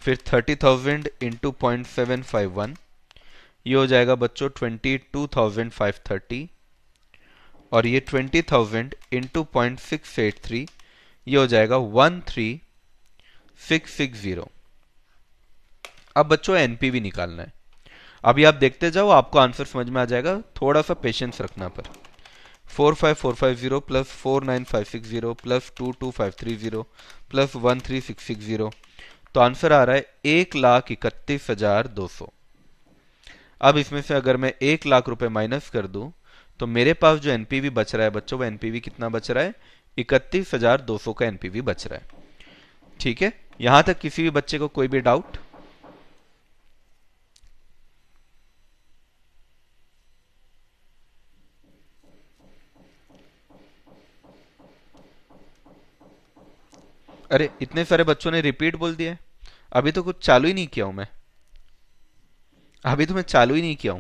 Speaker 1: फिर 30,000 इंटू 0.751, ये हो जाएगा बच्चों 22,530। और ये 20,000 इंटू 0.683, ये हो जाएगा 13,660। अब बच्चों एनपीवी निकालना है। अभी आप देखते जाओ, आपको आंसर समझ में आ जाएगा, थोड़ा सा पेशेंस रखना पर। 45450 प्लस 49560 प्लस 22530 प्लस 13660, तो आंसर आ रहा है 1,31,200। अब इसमें से अगर मैं 1 लाख रुपए माइनस कर दूं, तो मेरे पास जो एनपीवी बच रहा है बच्चों, वो एनपीवी कितना बच रहा है 31,200 का एनपीवी बच रहा है। ठीक है, यहां तक किसी भी बच्चे को कोई भी डाउट? अरे इतने सारे बच्चों ने रिपीट बोल दिया है। अभी तो कुछ चालू ही नहीं किया हूं मैं, अभी तो मैं चालू ही नहीं किया हूं।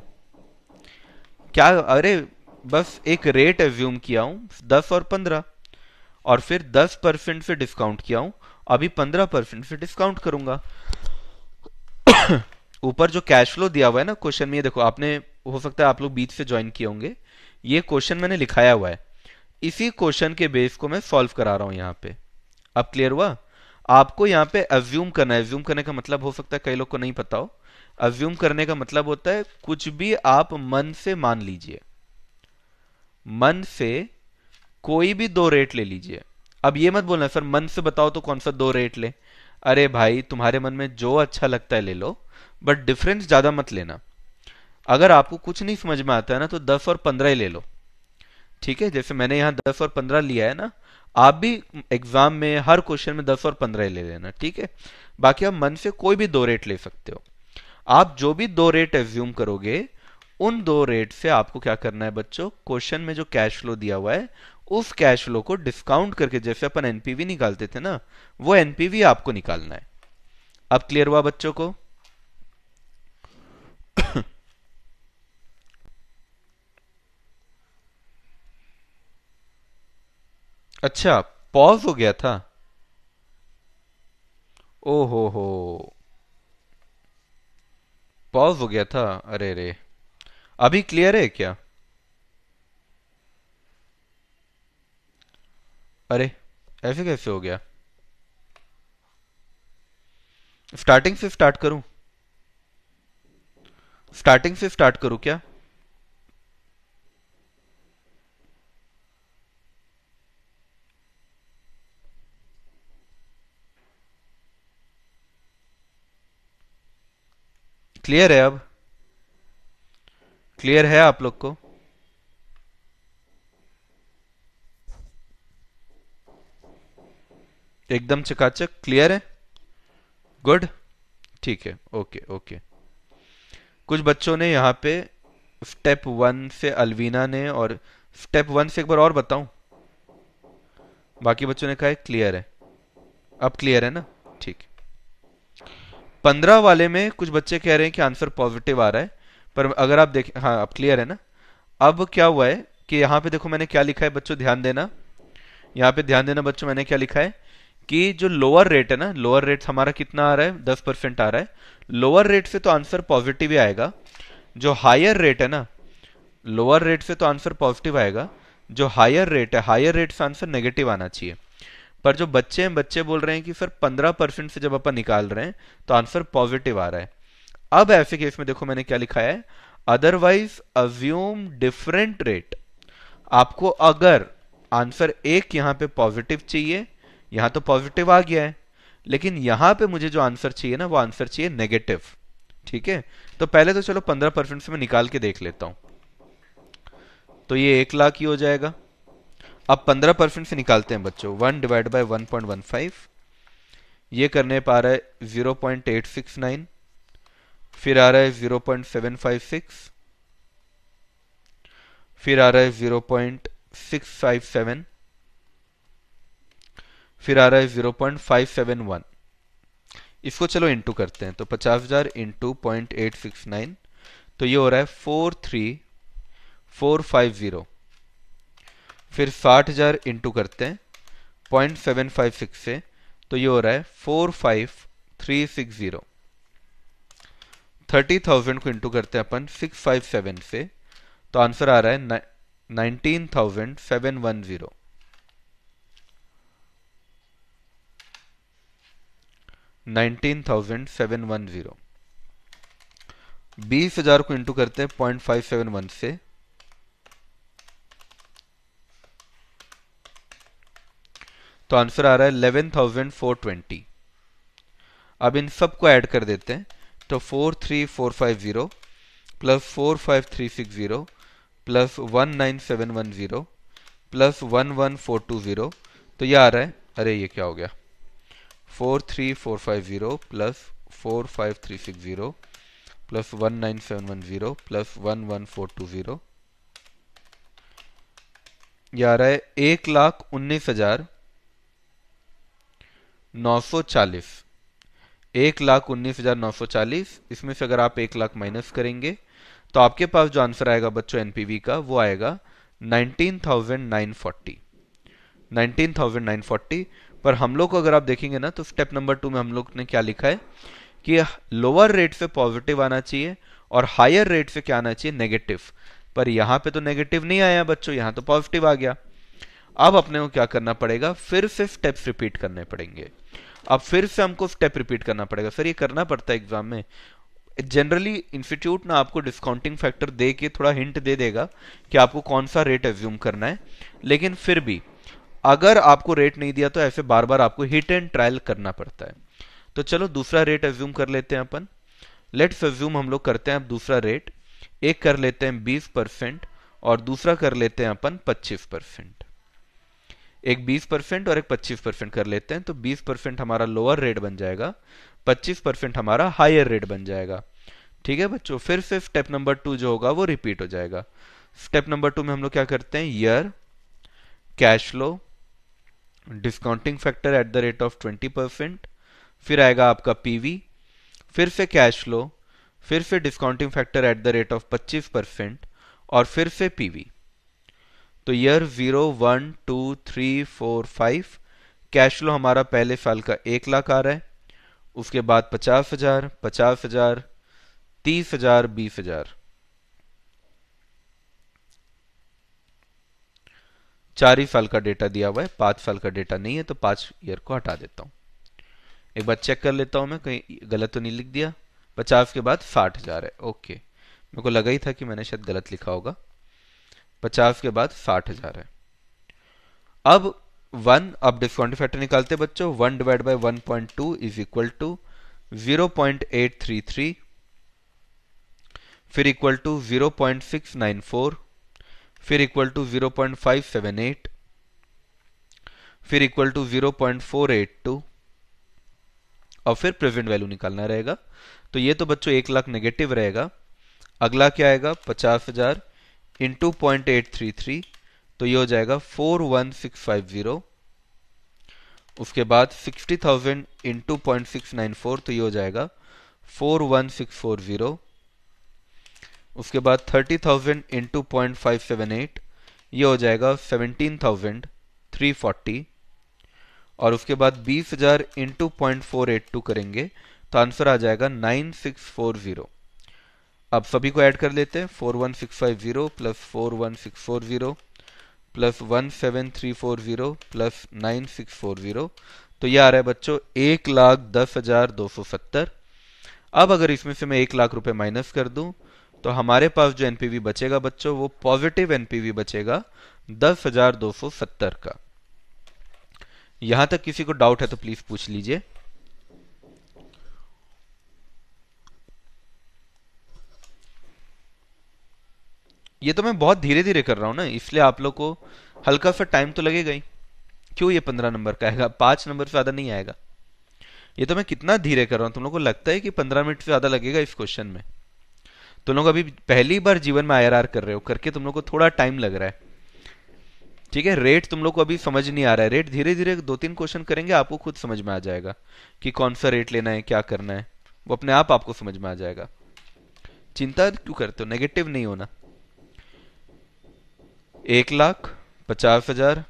Speaker 1: क्या? अरे बस एक रेट एज्यूम किया हूं 10 और 15, और फिर 10% से डिस्काउंट किया हूं, अभी 15% से डिस्काउंट करूंगा। ऊपर जो कैश फ्लो दिया हुआ है ना क्वेश्चन में, ये देखो, आपने हो सकता है आप लोग बीच से ज्वाइन किए होंगे, ये क्वेश्चन मैंने लिखाया हुआ है। इसी क्वेश्चन के बेस को मैं सॉल्व करा रहा हूं यहाँ पे। अब क्लियर हुआ? आपको यहाँ पे अज्यूम करना है। अज्यूम करने का मतलब हो सकता है कई लोग को नहीं पता हो। अज्यूम करने का मतलब होता है कुछ भी आप मन से मान लीजिए, मन से कोई भी दो रेट ले लीजिए। अब ये मत बोलना सर मन से बताओ तो कौन सा दो रेट ले। अरे भाई तुम्हारे मन में जो अच्छा लगता है ले लो, बट डिफरेंस ज्यादा मत लेना। अगर आपको कुछ नहीं समझ में आता है ना, तो 10 और 15 ही ले लो। ठीक है, जैसे मैंने यहाँ 10 और 15 लिया है ना, आप भी एग्जाम में हर क्वेश्चन में 10 और 15 ही ले लेना। ठीक है, बाकी आप मन से कोई भी दो रेट ले सकते हो। आप जो भी दो रेट एज्यूम करोगे, उन दो रेट से आपको क्या करना है बच्चों, क्वेश्चन में जो कैश फ्लो दिया हुआ है उस कैश फ्लो को डिस्काउंट करके, जैसे अपन एनपीवी निकालते थे ना, वो एनपीवी आपको निकालना है। अब क्लियर हुआ बच्चों को? अच्छा, पॉज हो गया था। ओ हो, पॉज हो गया था। अरे रे, अभी क्लियर है क्या? अरे ऐसे कैसे हो गया? स्टार्टिंग से स्टार्ट करूं? स्टार्टिंग से स्टार्ट करूं क्या? क्लियर है अब? क्लियर है आप लोग को? एकदम चकाचक, क्लियर है, गुड, ठीक है, ओके ओके। कुछ बच्चों ने यहाँ पे स्टेप 1 से अलवीना ने, और स्टेप 1 से एक बार और बताऊं, बाकी बच्चों ने कहा है क्लियर है। अब क्लियर है ना, ठीक। 15 वाले में कुछ बच्चे कह रहे हैं कि आंसर पॉजिटिव आ रहा है, पर अगर आप देखें, हाँ अब क्लियर है ना। अब क्या हुआ है कि यहाँ पे देखो मैंने क्या लिखा है बच्चों, ध्यान देना, यहाँ पे ध्यान देना बच्चों, मैंने क्या लिखा है कि जो लोअर रेट है ना, लोअर रेट हमारा कितना आ रहा है, 10% आ रहा है। लोअर रेट से तो आंसर पॉजिटिव ही आएगा। जो हायर रेट है ना, लोअर रेट से तो आंसर पॉजिटिव आएगा, जो हायर रेट है, हायर रेट से आंसर नेगेटिव आना चाहिए। पर जो बच्चे हैं, बच्चे बोल रहे हैं कि सर 15% से जब अपन निकाल रहे हैं तो आंसर पॉजिटिव आ रहा है। अब ऐसे केस में देखो मैंने क्या लिखा है, अदरवाइज अज्यूम डिफरेंट रेट। आपको अगर आंसर एक यहां पे पॉजिटिव चाहिए, यहां तो पॉजिटिव आ गया है, लेकिन यहां पे मुझे जो आंसर चाहिए ना, वो आंसर चाहिए नेगेटिव। ठीक है, तो पहले तो चलो 15% से मैं निकाल के देख लेता हूं। तो ये 1 लाख ही हो जाएगा। अब 15% से निकालते हैं बच्चों, 1/1.15, ये करने पा रहा है 0.869, फिर आ रहा है 0.756, फिर आ रहा है 0.657, फिर आ रहा है 0.571। इसको चलो इंटू करते हैं, तो 50,000 इंटू 0.869, तो ये हो रहा है 43450। फिर 60,000 इंटू करते हैं 0.756 से, तो ये हो रहा है 45360। 30,000 को इंटू करते हैं अपन 657 से, तो आंसर आ रहा है 19,710। 19,710। 20,000 को इंटू करते हैं 0.571 से, तो आंसर आ रहा है 11,420। अब इन सबको ऐड कर देते हैं, तो 43450 प्लस 45360 प्लस 19710 प्लस 11420, तो ये आ रहा है, अरे ये क्या हो गया, 43450 प्लस 45360 प्लस 19710 प्लस 11420, ये आ रहा है 1,19,940। 1,19,940, इसमें से अगर आप 1 लाख माइनस करेंगे तो आपके पास जो आंसर आएगा बच्चों एनपीवी का, वो आएगा 19,940। 19,940। पर हम लोग को अगर आप देखेंगे ना, तो स्टेप नंबर 2 में हम लोग ने क्या लिखा है कि लोअर रेट से पॉजिटिव आना चाहिए और हायर रेट से क्या आना चाहिए, नेगेटिव। पर यहां पे तो नेगेटिव नहीं आया बच्चों, यहां तो पॉजिटिव आ गया। अब अपने को क्या करना पड़ेगा, फिर से स्टेप्स रिपीट करने पड़ेंगे। अब फिर से हमको स्टेप रिपीट करना पड़ेगा। सर ये करना पड़ता है एग्जाम में, जनरली इंस्टीट्यूट ना आपको डिस्काउंटिंग फैक्टर दे के थोड़ा हिंट दे देगा कि आपको कौन सा रेट एज्यूम करना है, लेकिन फिर भी अगर आपको रेट नहीं दिया तो ऐसे बार बार आपको हिट एंड ट्रायल करना पड़ता है। तो चलो दूसरा रेट एज्यूम कर लेते हैं अपन। लेट्स एज्यूम हम लोग करते हैं अब दूसरा रेट, एक कर लेते हैं 20% और दूसरा कर लेते हैं अपन 25%। एक 20% और एक 25% कर लेते हैं, तो 20% हमारा लोअर रेट बन जाएगा, 25% हमारा हायर रेट बन जाएगा। ठीक है बच्चों, फिर से स्टेप नंबर 2 जो होगा वो रिपीट हो जाएगा। स्टेप नंबर 2 में हम लोग क्या करते हैं, year, cash flow, discounting factor at the rate of 20%, फिर आएगा आपका पीवी, फिर से कैश फ्लो, फिर से discounting factor at the rate of 25% और फिर से पीवी। तो ईयर 0, 1, 2, 3, 4, 5, कैश फ्लो हमारा पहले साल का 1 लाख आ रहा है, उसके बाद 50,000, 50,000, 30,000, 20,000। 4 ही साल का डेटा दिया हुआ है, 5 साल का डेटा नहीं है, तो 5 ईयर को हटा देता हूं। एक बार चेक कर लेता हूं मैं, कहीं गलत तो नहीं लिख दिया। 50 के बाद 60,000 है, ओके, मेरे को लगा ही था कि मैंने शायद गलत लिखा होगा। 50 के बाद 60,000 है। अब 1, अब डिस्काउंटिंग फैक्टर निकालते हैं बच्चों, 1/1.2 इज इक्वल टू 0.833, फिर इक्वल टू 0.694, फिर इक्वल टू 0.578, फिर इक्वल टू 0.482 और फिर प्रेजेंट वैल्यू निकालना रहेगा। तो ये तो बच्चों 1 लाख नेगेटिव रहेगा। अगला क्या आएगा, 50,000 इंटू 0.833, तो ये हो जाएगा 41650। उसके बाद 60,000 इंटू 0.694, तो ये हो जाएगा 41640। उसके बाद 30,000 इंटू 0.578, ये हो जाएगा 17,340। और उसके बाद 20,000 इंटू 0.482 करेंगे तो आंसर आ जाएगा 9640। अब सभी को ऐड कर लेते हैं, 41650 प्लस 41640 प्लस 17340 प्लस 9640, तो ये आ रहा है बच्चों 1,10,270। अब अगर इसमें से मैं 1 लाख रुपए माइनस कर दूं तो हमारे पास जो एनपीवी बचेगा बच्चों वो पॉजिटिव एनपीवी बचेगा 10,270 का। यहां तक किसी को डाउट है तो प्लीज पूछ लीजिए। ये तो मैं बहुत धीरे धीरे कर रहा हूं ना, इसलिए आप लोग को हल्का सा टाइम तो लगेगा ही। क्यों ये 15 नंबर का आएगा, 5 नंबर से ज्यादा नहीं आएगा। ये तो मैं कितना धीरे कर रहा हूं, तुम लोग को लगता है कि 15 मिनट से ज्यादा लगेगा इस क्वेश्चन में? तुम लोग अभी पहली बार जीवन में आईआरआर कर रहे हो, करके तुम लोग को थोड़ा टाइम लग रहा है। ठीक है, रेट तुम लोग को अभी समझ नहीं आ रहा है। रेट धीरे धीरे 2-3 क्वेश्चन करेंगे आपको खुद समझ में आ जाएगा कि कौन सा रेट लेना है, क्या करना है, वो अपने आप आपको समझ में आ जाएगा। चिंता क्यों करते हो, नेगेटिव नहीं होना। 1,50,000,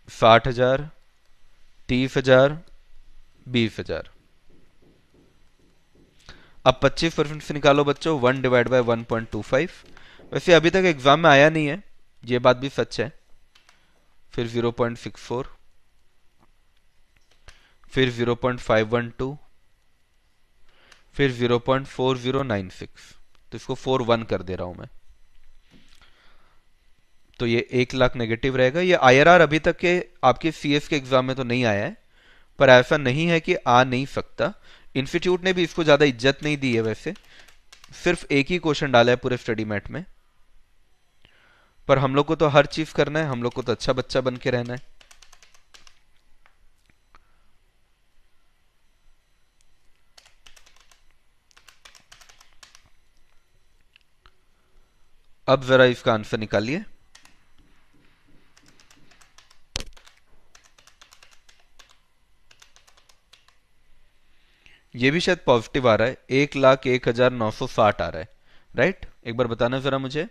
Speaker 1: 60,000, 30,000, 20,000। अब 25% से निकालो बच्चों, 1/1.25। वैसे अभी तक एग्जाम में आया नहीं है, ये बात भी सच है। फिर 0.64, फिर 0.512, फिर 0.4096, तो इसको 41 कर दे रहा हूं मैं। तो ये 1 लाख नेगेटिव रहेगा। ये आईआरआर अभी तक के आपके सीएस के एग्जाम में तो नहीं आया है, पर ऐसा नहीं है कि आ नहीं सकता। इंस्टीट्यूट ने भी इसको ज्यादा इज्जत नहीं दी है वैसे, सिर्फ एक ही क्वेश्चन डाला है पूरे स्टडी मैट में। पर हम लोग को तो हर चीज करना है, हम लोग को तो अच्छा बच्चा बन के रहना है। अब जरा इसका आंसर निकालिए। ये भी शायद पॉजिटिव आ रहा है, 1,01,960 आ रहा है। राइट, एक बार बताना जरा मुझे।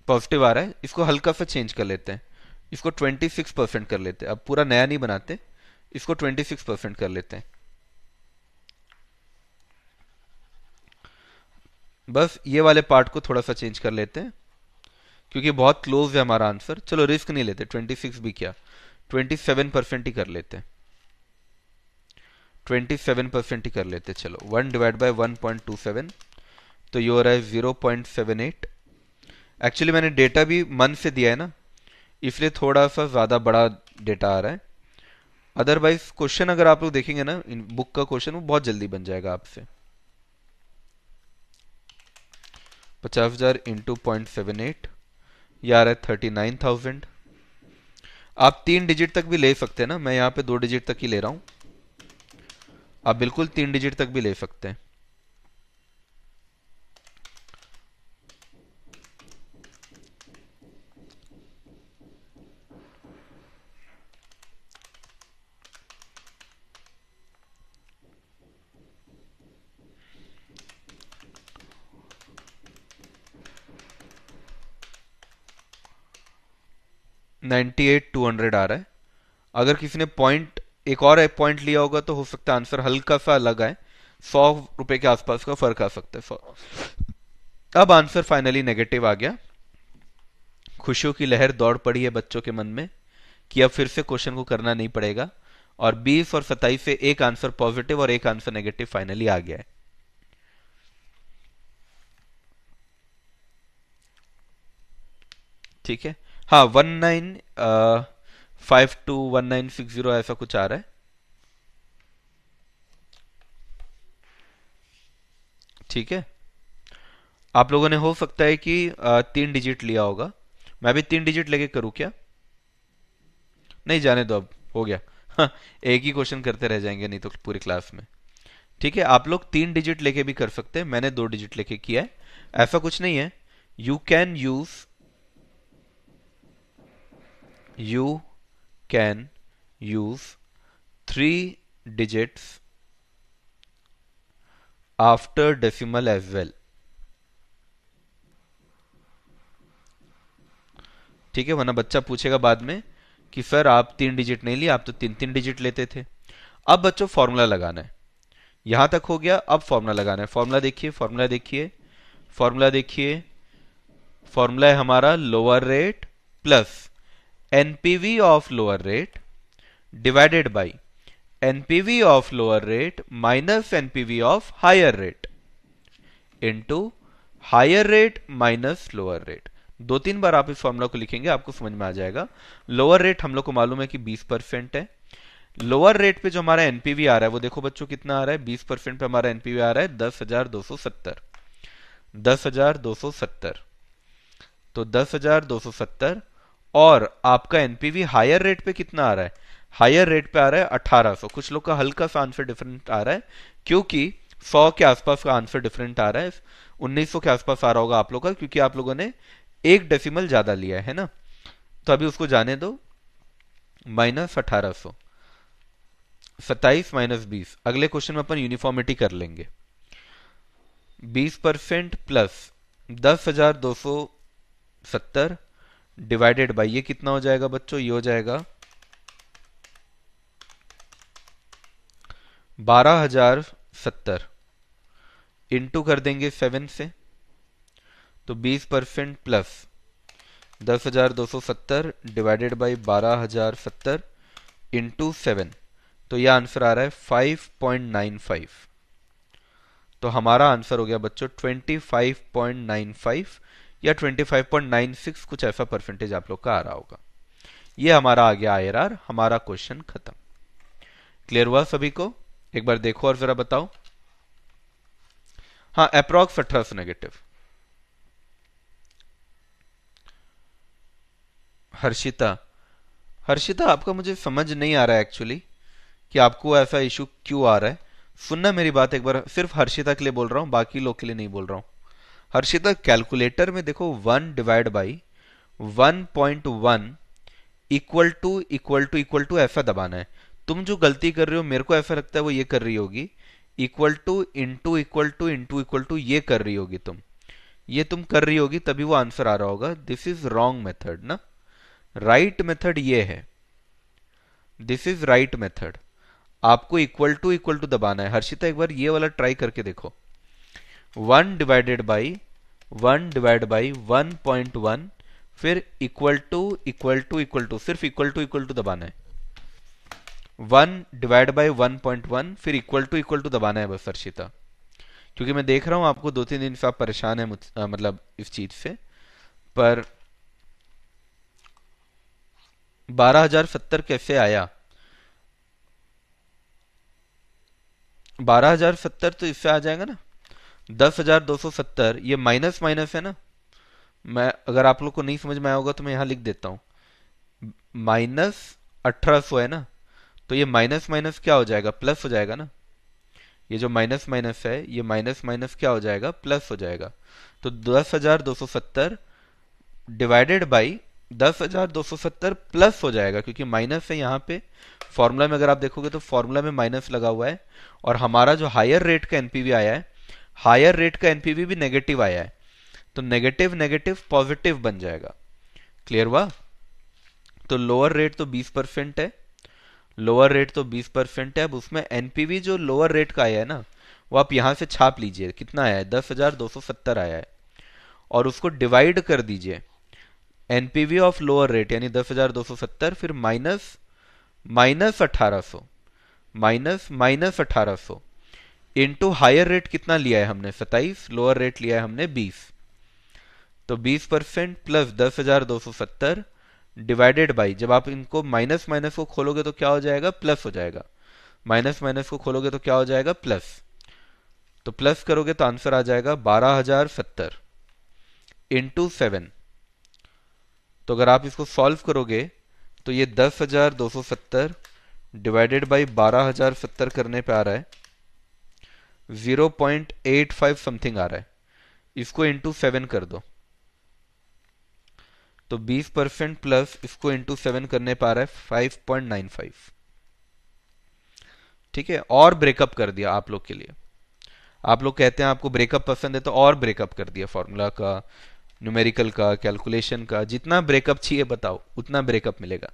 Speaker 1: पॉजिटिव आ रहा है, इसको हल्का सा चेंज कर लेते हैं, इसको 26% कर लेते हैं। अब पूरा नया नहीं बनाते, इसको 26% कर लेते हैं। बस ये वाले पार्ट को थोड़ा सा चेंज कर लेते हैं, क्योंकि बहुत क्लोज है हमारा आंसर। चलो रिस्क नहीं लेते, 26 भी क्या, 27% ही कर लेते हैं। 27% ही कर लेते, चलो 1/1.27, तो ये हो रहा है 0.78। एक्चुअली मैंने डेटा भी मन से दिया है ना, इसलिए थोड़ा सा ज्यादा बड़ा डेटा आ रहा है। अदरवाइज क्वेश्चन अगर आप लोग देखेंगे ना, बुक का क्वेश्चन वो बहुत जल्दी बन जाएगा आपसे। 50,000 इंटू 0.78, ये आ रहा है 39,000। आप 3 डिजिट तक भी ले सकते हैं ना, मैं यहाँ पे 2 डिजिट तक ही ले रहा हूं, आप बिल्कुल 3 डिजिट तक भी ले सकते हैं। $98,200 आ रहा है। अगर किसी ने पॉइंट, एक और एक पॉइंट लिया होगा तो हो सकता है आंसर हल्का सा अलग आए, 100 रुपए के आसपास का फर्क आ सकता है। अब आंसर फाइनली नेगेटिव आ गया। खुशियों की लहर दौड़ पड़ी है बच्चों के मन में कि अब फिर से क्वेश्चन को करना नहीं पड़ेगा, और 20 और 27 से एक आंसर पॉजिटिव और एक आंसर नेगेटिव फाइनली आ गया है। ठीक है, हाँ 19521960 ऐसा कुछ आ रहा है। ठीक है, आप लोगों ने हो सकता है कि 3 डिजिट लिया होगा, मैं भी 3 डिजिट लेके करूँ क्या? नहीं जाने दो, अब हो गया। हाँ, एक ही क्वेश्चन करते रह जाएंगे नहीं तो पूरी क्लास में। ठीक है, आप लोग 3 डिजिट लेके भी कर सकते हैं, मैंने 2 डिजिट लेके किया है, ऐसा कुछ नहीं है। You can use you can use 3 digits after decimal as well. ठीक है, वरना बच्चा पूछेगा बाद में कि सर आप 3 डिजिट नहीं लिए, आप तो 3 3 डिजिट लेते थे। अब बच्चों फॉर्मूला लगाना है, यहां तक हो गया, अब फॉर्मूला लगाना है। फॉर्मूला देखिए, फॉर्मूला देखिए, फॉर्मूला देखिए। फॉर्मूला है हमारा lower rate plus NPV of lower rate divided by NPV of lower rate minus NPV of higher rate into higher rate minus lower rate. 2 3 बार आप इस फॉर्मूला को लिखेंगे, आपको समझ में आ जाएगा। लोअर रेट हम लोग को मालूम है कि 20% है। लोअर रेट पे जो हमारा एनपीवी आ रहा है वो देखो बच्चों कितना आ रहा है, 20% पे हमारा एनपीवी आ रहा है 10,270। 10,270, तो 10,270। और आपका एनपीवी हायर रेट पे कितना आ रहा है, हायर रेट पे आ रहा है 1800। कुछ लोग का हल्का सा आंसर डिफरेंट आ रहा है, क्योंकि 100 के आसपास का आंसर डिफरेंट आ रहा है। 1900 के आसपास आ रहा होगा आप लोग का, क्योंकि आप लोगों ने एक डेसिमल ज्यादा लिया है ना। तो अभी उसको जाने दो, -1800, 27 - 20। अगले क्वेश्चन में अपन यूनिफॉर्मिटी कर लेंगे। 20% प्लस 10,270 डिवाइडेड बाई, ये कितना हो जाएगा बच्चों, ये हो जाएगा 12,070, इंटू कर देंगे 7 से, तो 20% प्लस 10,270 डिवाइडेड बाई 12,070 इंटू 7, तो यह आंसर आ रहा है 5.95। तो हमारा आंसर हो गया बच्चों 25.95 या 25.96, कुछ ऐसा परसेंटेज आप लोग का आ रहा होगा। ये हमारा आ गया आईआरआर, हमारा क्वेश्चन खत्म। क्लियर हुआ सभी को? एक बार देखो और जरा बताओ। हाँ, अप्रॉक्स 1800 नेगेटिव। हर्षिता, हर्षिता आपका मुझे समझ नहीं आ रहा है एक्चुअली कि आपको ऐसा इशू क्यों आ रहा है। सुनना मेरी बात एक बार, सिर्फ हर्षिता के लिए बोल रहा हूं, बाकी लोग के लिए नहीं बोल रहा हूं। हर्षिता, कैलकुलेटर में देखो 1 divide by 1.1 equal to equal to equal to ऐसा दबाना है। तुम जो गलती कर रहे हो, मेरे को ऐसा लगता है वो ये कर रही होगी, equal to into equal to into equal to, ये कर रही होगी तुम, ये तुम कर रही होगी, तभी वो आंसर आ रहा होगा। दिस इज रॉन्ग मेथड ना, राइट मेथड ये है, दिस इज राइट मेथड। आपको इक्वल टू दबाना है। हर्षिता एक बार ये वाला ट्राई करके देखो, 1 डिवाइडेड बाई 1.1, फिर equal to equal to equal to, सिर्फ इक्वल टू दबाना है। 1 डिवाइड बाई 1.1, फिर इक्वल टू दबाना है बस हर्षिता, क्योंकि मैं देख रहा हूं आपको 2 3 दिन से आप परेशान है मतलब इस चीज से। पर 12,070 कैसे आया? 12,070 तो इससे आ जाएगा ना, 10,270, ये माइनस माइनस है ना। मैं, अगर आप लोग को नहीं समझ में आया होगा तो मैं यहां लिख देता हूं, -1800 है ना, तो ये माइनस माइनस क्या हो जाएगा, प्लस हो जाएगा ना। ये जो माइनस माइनस है, ये माइनस माइनस क्या हो जाएगा, प्लस हो जाएगा। तो 10,270 डिवाइडेड बाई 10,270 प्लस हो जाएगा, क्योंकि माइनस है यहाँ पे। फॉर्मूला में अगर आप देखोगे तो फॉर्मूला में माइनस लगा हुआ है, और हमारा जो हायर रेट का एनपीवी आया है, हायर रेट का एनपीवी भी नेगेटिव आया है, तो नेगेटिव नेगेटिव पॉजिटिव बन जाएगा। क्लियर हुआ? तो लोअर रेट तो 20% है, लोअर रेट तो 20% है। अब उसमें एनपीवी जो लोअर रेट का आया है ना, वो आप यहां से छाप लीजिए, कितना आया है, 10,270 आया है, और उसको डिवाइड कर दीजिए एनपीवी ऑफ लोअर रेट यानी 10,270, फिर minus minus 1800, minus minus 1800 into higher rate कितना लिया है हमने, 27, लोअर रेट लिया है हमने 20, तो 20% प्लस 10,270 डिवाइडेड बाई, जब आप इनको माइनस माइनस को खोलोगे तो क्या हो जाएगा, प्लस हो जाएगा। माइनस माइनस को खोलोगे तो क्या हो जाएगा, प्लस। तो प्लस करोगे तो आंसर आ जाएगा 12,070 इंटू 7। तो अगर आप इसको सॉल्व करोगे तो ये 10,270 डिवाइडेड बाई 12,070 करने पे आ रहा है 0.85 समथिंग आ रहा है। इसको इंटू 7 कर दो, तो 20% प्लस इसको इंटू 7 करने पे आ रहा है 5.95। ठीक है, और ब्रेकअप कर दिया आप लोग के लिए। आप लोग कहते हैं आपको ब्रेकअप पसंद है, तो और ब्रेकअप कर दिया फॉर्मूला का, न्यूमेरिकल का, कैलकुलेशन का। जितना ब्रेकअप चाहिए बताओ, उतना ब्रेकअप मिलेगा।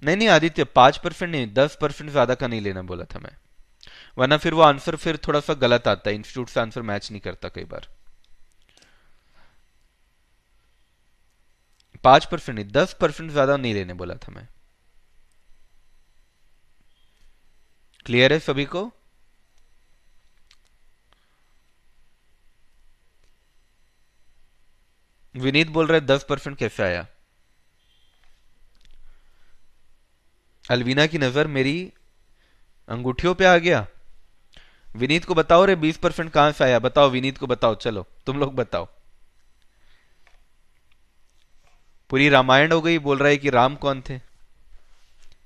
Speaker 1: नहीं नहीं आदित्य, 5% नहीं, 10% ज्यादा का नहीं लेना बोला था मैं। वरना फिर वो आंसर फिर थोड़ा सा गलत आता है, इंस्टीट्यूट से आंसर मैच नहीं करता कई बार। 5% नहीं, 10% ज्यादा नहीं लेने बोला था मैं। क्लियर है सभी को? विनीत बोल रहे 10% कैसे आया? अलवीना की नजर मेरी अंगूठियों पे आ गया। विनीत को बताओ रे, 20% कहां से आया? बताओ विनीत को बताओ, चलो तुम लोग बताओ। पूरी रामायण हो गई, बोल रहा है कि राम कौन थे।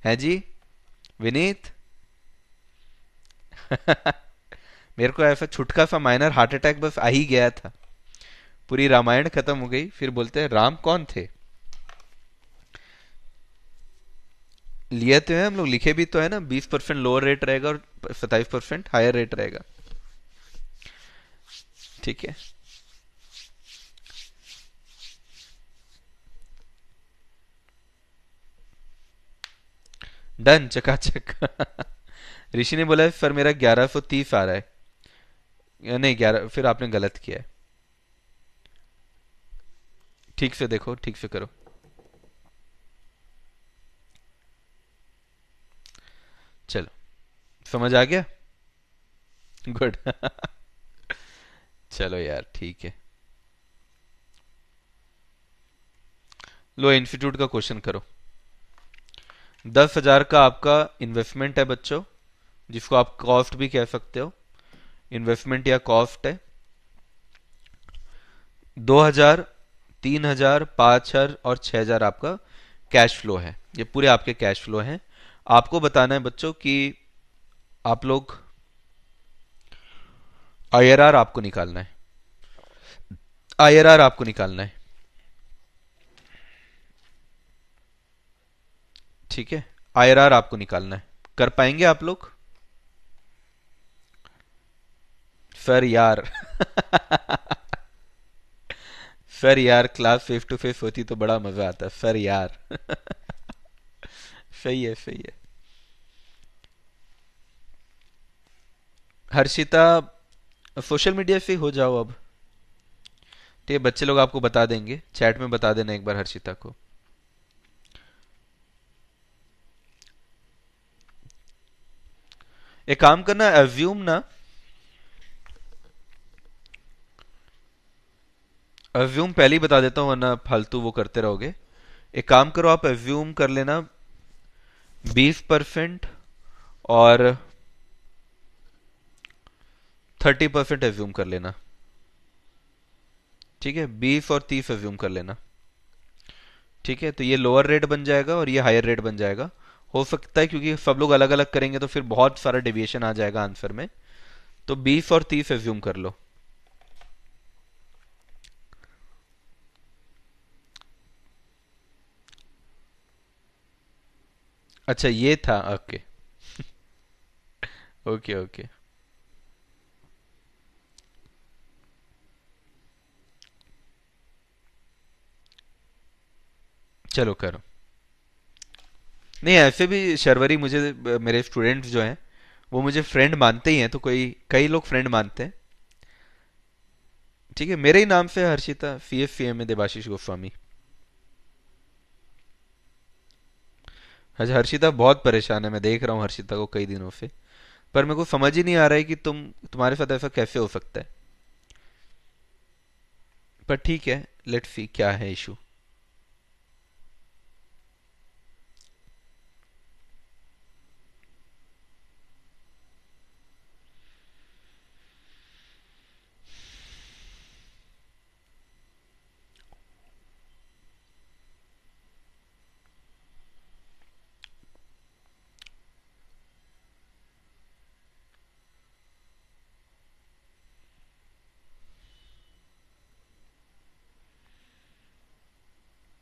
Speaker 1: है जी विनीत? मेरे को ऐसा छुटका सा माइनर हार्ट अटैक बस आ ही गया था। पूरी रामायण खत्म हो गई, फिर बोलते हैं राम कौन थे। लिए तो है हम लोग, लिखे भी तो है ना, 20% लोअर रेट रहेगा और 27% हायर रेट रहेगा। ठीक है, डन, चकाचक। ऋषि ने बोला सर मेरा 1130 आ रहा है। या नहीं 11, फिर आपने गलत किया है। ठीक से देखो, ठीक से करो। चलो, समझ आ गया? गुड। चलो यार ठीक है। लो इंस्टीट्यूट का क्वेश्चन करो। 10,000 का आपका इन्वेस्टमेंट है बच्चों, जिसको आप कॉस्ट भी कह सकते हो, इन्वेस्टमेंट या कॉस्ट है। 2,000, 3,000, 5,000 और 6,000 आपका कैश फ्लो है। ये पूरे आपके कैश फ्लो हैं। आपको बताना है बच्चों कि आप लोग आईआरआर आपको निकालना है। आईआरआर आपको निकालना है। ठीक है, आईआरआर आपको निकालना है। कर पाएंगे आप लोग? सर यार। सर यार, क्लास फेस टू फेस होती तो बड़ा मजा आता सर यार। सही है, सही है। हर्षिता, सोशल मीडिया से हो जाओ अब। तो ये बच्चे लोग आपको बता देंगे, चैट में बता देना एक बार हर्षिता को। एक काम करना, अज्यूम ना, अज्यूम पहले ही बता देता हूँ वरना फालतू वो करते रहोगे। एक काम करो, आप अज्यूम कर लेना 20% और 30% अज्यूम कर लेना। ठीक है, 20 और 30 अज्यूम कर लेना। ठीक है, तो ये लोअर रेट बन जाएगा और ये हायर रेट बन जाएगा। हो सकता है क्योंकि सब लोग अलग अलग करेंगे तो फिर बहुत सारा डेविएशन आ जाएगा आंसर में। तो 20 और 30 एज्यूम कर लो। अच्छा ये था, ओके। ओके ओके, चलो करो। नहीं ऐसे भी शर्वरी मुझे, मेरे स्टूडेंट्स जो हैं वो मुझे फ्रेंड मानते ही हैं, तो कोई कई लोग फ्रेंड मानते हैं। ठीक है, मेरे ही नाम से है हर्षिता, CFCM में देबाशीष गोस्वामी। अच्छा, हर्षिता बहुत परेशान है, मैं देख रहा हूँ हर्षिता को कई दिनों से। पर मेरे को समझ ही नहीं आ रहा है कि तुम्हारे साथ ऐसा कैसे हो सकता है। पर ठीक है, लेट्स सी क्या है इशू।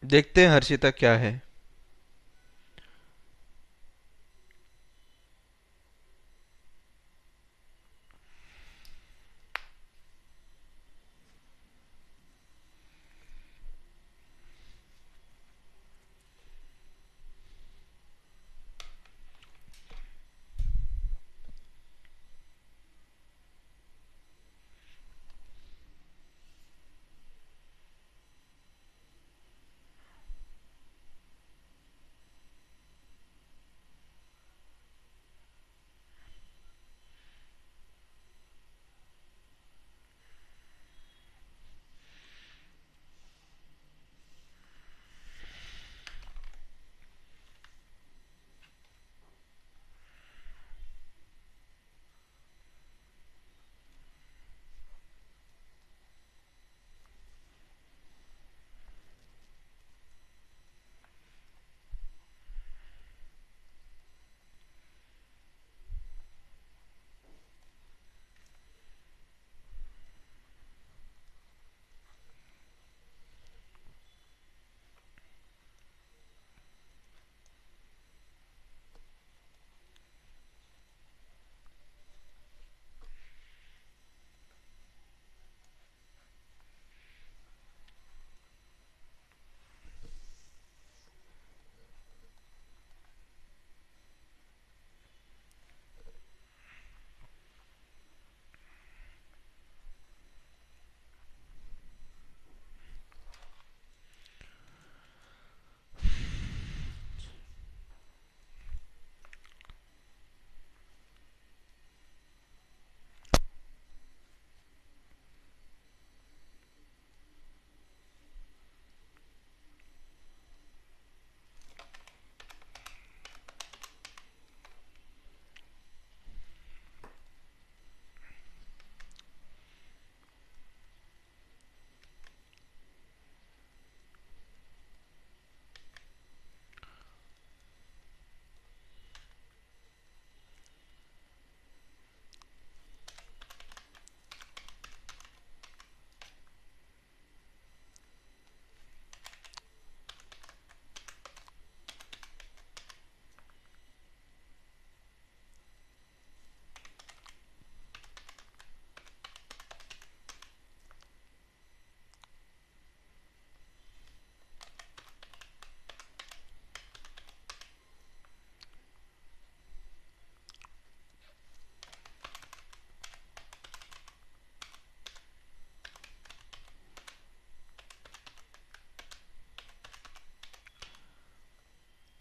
Speaker 1: देखते हैं हर्षिता क्या है।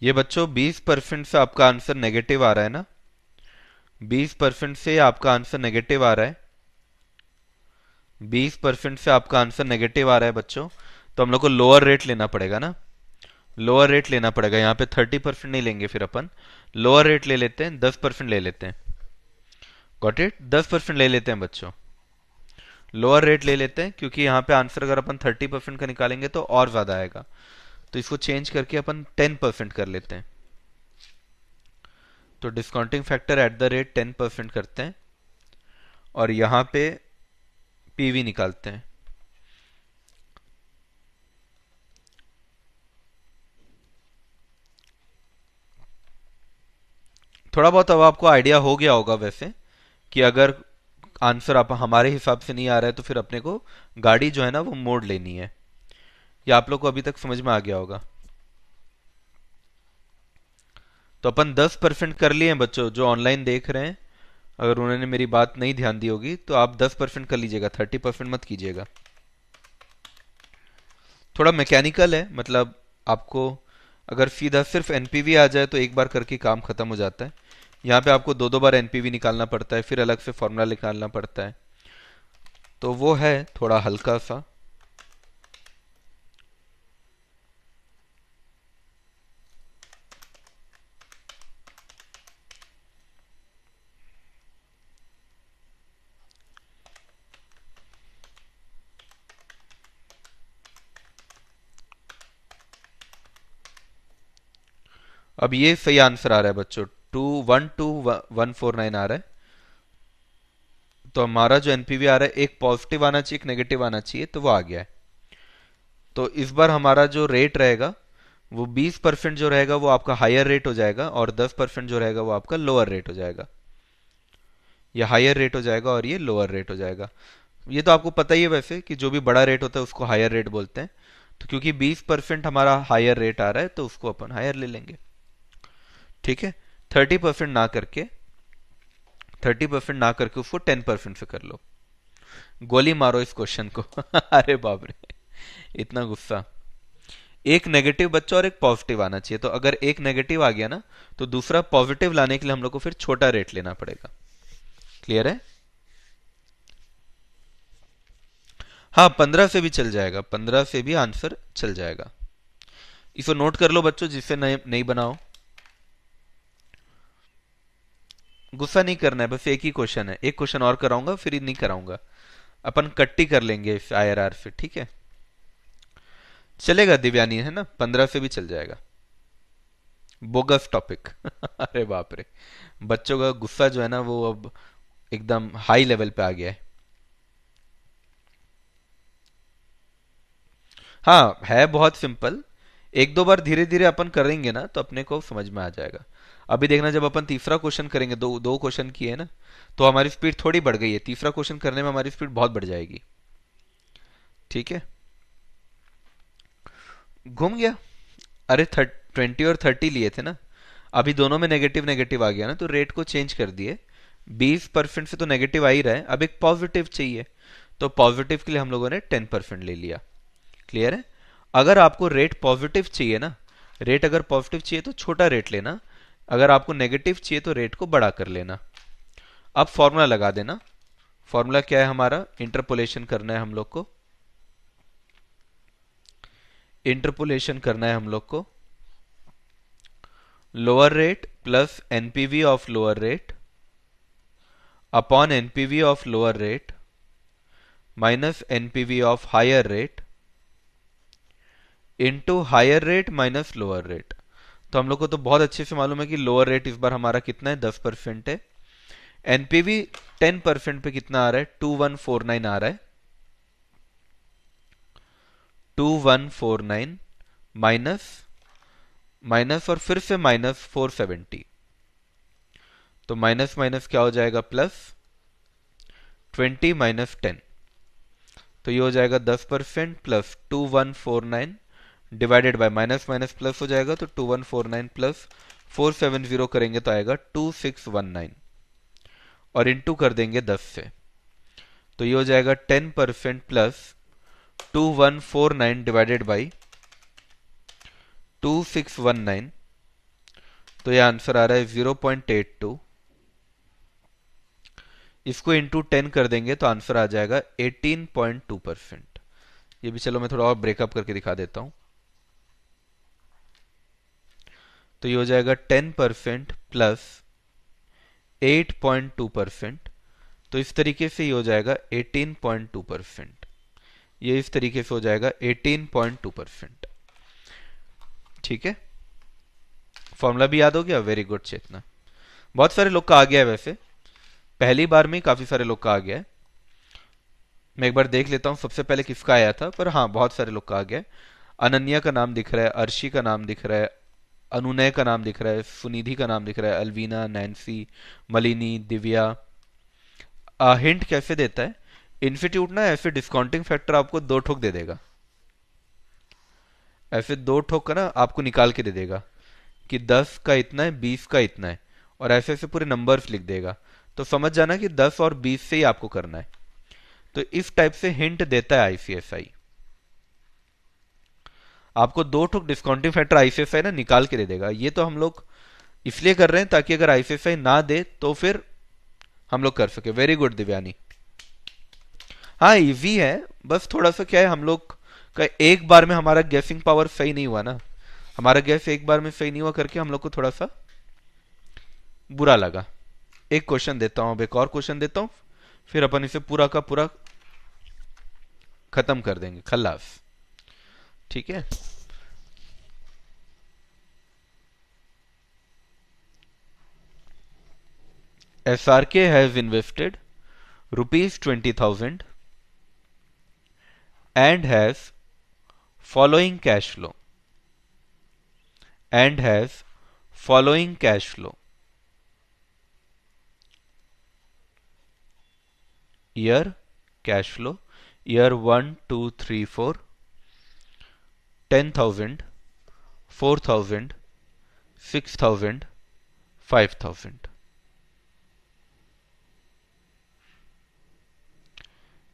Speaker 1: ये बच्चों 20% से आपका आंसर नेगेटिव आ रहा है ना? 20% से आपका आंसर नेगेटिव आ रहा है। 20% से आपका आंसर नेगेटिव आ रहा है बच्चों। तो हम लोग को लोअर रेट लेना पड़ेगा ना। लोअर रेट लेना पड़ेगा, यहाँ पे 30% नहीं लेंगे फिर अपन। लोअर रेट ले लेते हैं, 10% ले लेते हैं। Got it? 10% ले लेते हैं बच्चों। लोअर रेट ले लेते हैं क्योंकि यहाँ पे आंसर अगर अपन 30% का निकालेंगे तो और ज्यादा आएगा। तो इसको चेंज करके अपन 10% कर लेते हैं। तो discounting factor at the rate 10% करते हैं और यहाँ पे पीवी निकालते हैं। थोड़ा बहुत अब आपको आइडिया हो गया होगा वैसे कि अगर आंसर आप हमारे हिसाब से नहीं आ रहा है तो फिर अपने को गाड़ी जो है ना वो मोड़ लेनी है। ये आप लोग को अभी तक समझ में आ गया होगा। तो अपन 10% कर लिए हैं बच्चों, जो ऑनलाइन देख रहे हैं। अगर उन्होंने मेरी बात नहीं ध्यान दी होगी तो आप 10% कर लीजिएगा, 30% मत कीजिएगा। थोड़ा मैकेनिकल है, मतलब आपको अगर सीधा सिर्फ एनपीवी आ जाए तो एक बार करके काम खत्म हो जाता है। यहाँ पे आपको दो दो बार एनपीवी निकालना पड़ता है, फिर अलग से फॉर्मूला निकालना पड़ता है। तो वो है थोड़ा हल्का सा। अब ये सही आंसर आ रहा है बच्चों, 212149 आ रहा है। तो हमारा जो एनपीवी आ रहा है, एक पॉजिटिव आना चाहिए, एक नेगेटिव आना चाहिए, तो वो आ गया है। तो इस बार हमारा जो रेट रहेगा वो 20% जो रहेगा वो आपका हायर रेट हो जाएगा, और 10% जो रहेगा वो आपका लोअर रेट हो जाएगा। ये हायर रेट हो जाएगा और ये लोअर रेट हो जाएगा। ये तो आपको पता ही है वैसे कि जो भी बड़ा रेट होता है उसको हायर रेट बोलते हैं। तो क्योंकि 20% हमारा हायर रेट आ रहा है तो उसको अपन हायर ले लेंगे। ठीक है। 30% ना करके 30% ना करके उसको 10% से कर लो। गोली मारो इस क्वेश्चन को। अरे बाप रे, इतना गुस्सा। एक नेगेटिव बच्चा और एक पॉजिटिव आना चाहिए, तो अगर एक नेगेटिव आ गया ना तो दूसरा पॉजिटिव लाने के लिए हम लोग को फिर छोटा रेट लेना पड़ेगा। क्लियर है? हाँ, 15 से भी चल जाएगा, 15 से भी आंसर चल जाएगा। इसको नोट कर लो बच्चों, जिससे नहीं नहीं बनाओ। गुस्सा नहीं करना है, बस एक ही क्वेश्चन है, एक क्वेश्चन और कराऊंगा फिर नहीं कराऊंगा। अपन कट्टी कर लेंगे इस IRR से, ठीक है? चलेगा दिव्यानी, है ना? 15 से भी चल जाएगा। Bogus topic. अरे बाप रे, बच्चों का गुस्सा जो है ना वो अब एकदम हाई लेवल पे आ गया है। हाँ, है बहुत सिंपल। एक दो बार धीरे धीरे अपन करेंगे ना तो अपने को समझ में आ जाएगा। अभी देखना, जब अपन तीसरा क्वेश्चन करेंगे, दो दो क्वेश्चन किए ना, तो हमारी स्पीड थोड़ी बढ़ गई है, तीसरा क्वेश्चन करने में हमारी स्पीड बहुत बढ़ जाएगी। ठीक है। घूम गया। अरे 20 और 30 लिए थे ना, अभी दोनों में नेगेटिव नेगेटिव आ गया ना, तो रेट को चेंज कर दिए। 20% से तो नेगेटिव आ ही रहा है, अब एक पॉजिटिव चाहिए, तो पॉजिटिव के लिए हम लोगों ने 10% ले लिया। क्लियर है? अगर आपको रेट पॉजिटिव चाहिए ना, रेट अगर पॉजिटिव चाहिए तो छोटा रेट लेना, अगर आपको नेगेटिव चाहिए तो रेट को बड़ा कर लेना। अब फॉर्मूला लगा देना। फॉर्मूला क्या है हमारा? इंटरपोलेशन करना है हम लोग को। इंटरपोलेशन करना है हम लोग को। Lower rate plus NPV of lower rate upon NPV of lower rate minus NPV of higher rate into higher rate minus lower rate. तो हम लोग को तो बहुत अच्छे से मालूम है कि लोअर रेट इस बार हमारा कितना है? 10% है। एनपीवी 10% पे कितना आ रहा है? 2149 आ रहा है। 2149 माइनस माइनस और फिर से माइनस 470, तो माइनस माइनस क्या हो जाएगा? प्लस 20 - 10, तो ये हो जाएगा 10% plus 2149 divided by minus minus plus हो जाएगा, तो 2149 प्लस 470 करेंगे तो आएगा 2619, और इंटू कर देंगे 10 से, तो ये हो जाएगा 10% प्लस 2149 डिवाइडेड बाई 2619, तो ये आंसर आ रहा है 0.82। इसको इंटू 10 कर देंगे तो आंसर आ जाएगा 18.2%। ये भी चलो मैं थोड़ा और ब्रेकअप करके दिखा देता हूं। तो ये हो जाएगा 10% प्लस 8.2%, तो इस तरीके से ये हो जाएगा 18.2%। ये इस तरीके से हो जाएगा 18.2%। ठीक है। फॉर्मूला भी याद हो गया? वेरी गुड चेतना। बहुत सारे लोग का आ गया है वैसे, पहली बार में ही काफी सारे लोग का आ गया है। मैं एक बार देख लेता हूं सबसे पहले किसका आया था, पर हाँ बहुत सारे लोग का आ गया है। अनन्या का नाम दिख रहा है, अर्शी का नाम दिख रहा है, अनुनय का नाम दिख रहा है, सुनिधि का नाम दिख रहा है, अलवीना, नैन्सी, मलिनी, दिव्या। हिंट कैसे देता है इंस्टीट्यूट ना, ऐसे डिस्काउंटिंग फैक्टर आपको दो ठोक दे देगा, ऐसे दो ठोक का ना आपको निकाल के दे देगा कि 10 का इतना है, 20 का इतना है, और ऐसे ऐसे पूरे नंबर्स लिख देगा। तो समझ जाना कि 10 और 20 से ही आपको करना है। तो इस टाइप से हिंट देता है आईसीएसआई, आपको दो ठोक डिस्काउंटिंग फैक्टर आईसीएसआई ना निकाल के दे देगा। ये तो हम लोग इसलिए कर रहे हैं ताकि अगर आईसीएसआई ना दे तो फिर हम लोग कर सके। Very good Divyani. हाँ इजी है, बस थोड़ा सा क्या है, हम लोग का एक बार में हमारा गैसिंग पावर सही नहीं हुआ ना, हमारा गैस एक बार में सही नहीं हुआ करके हम लोग को थोड़ा सा बुरा लगा। एक क्वेश्चन देता हूं, अब एक और क्वेश्चन देता हूं, फिर अपन इसे पूरा का पूरा खत्म कर देंगे, खल्लास। ठीक है। SRK has invested rupees 20,000 and has following cash flow and has following cash flow. Year cash flow, year 1, 2, 3, 4, 10,000, 4,000, 6,000, 5,000.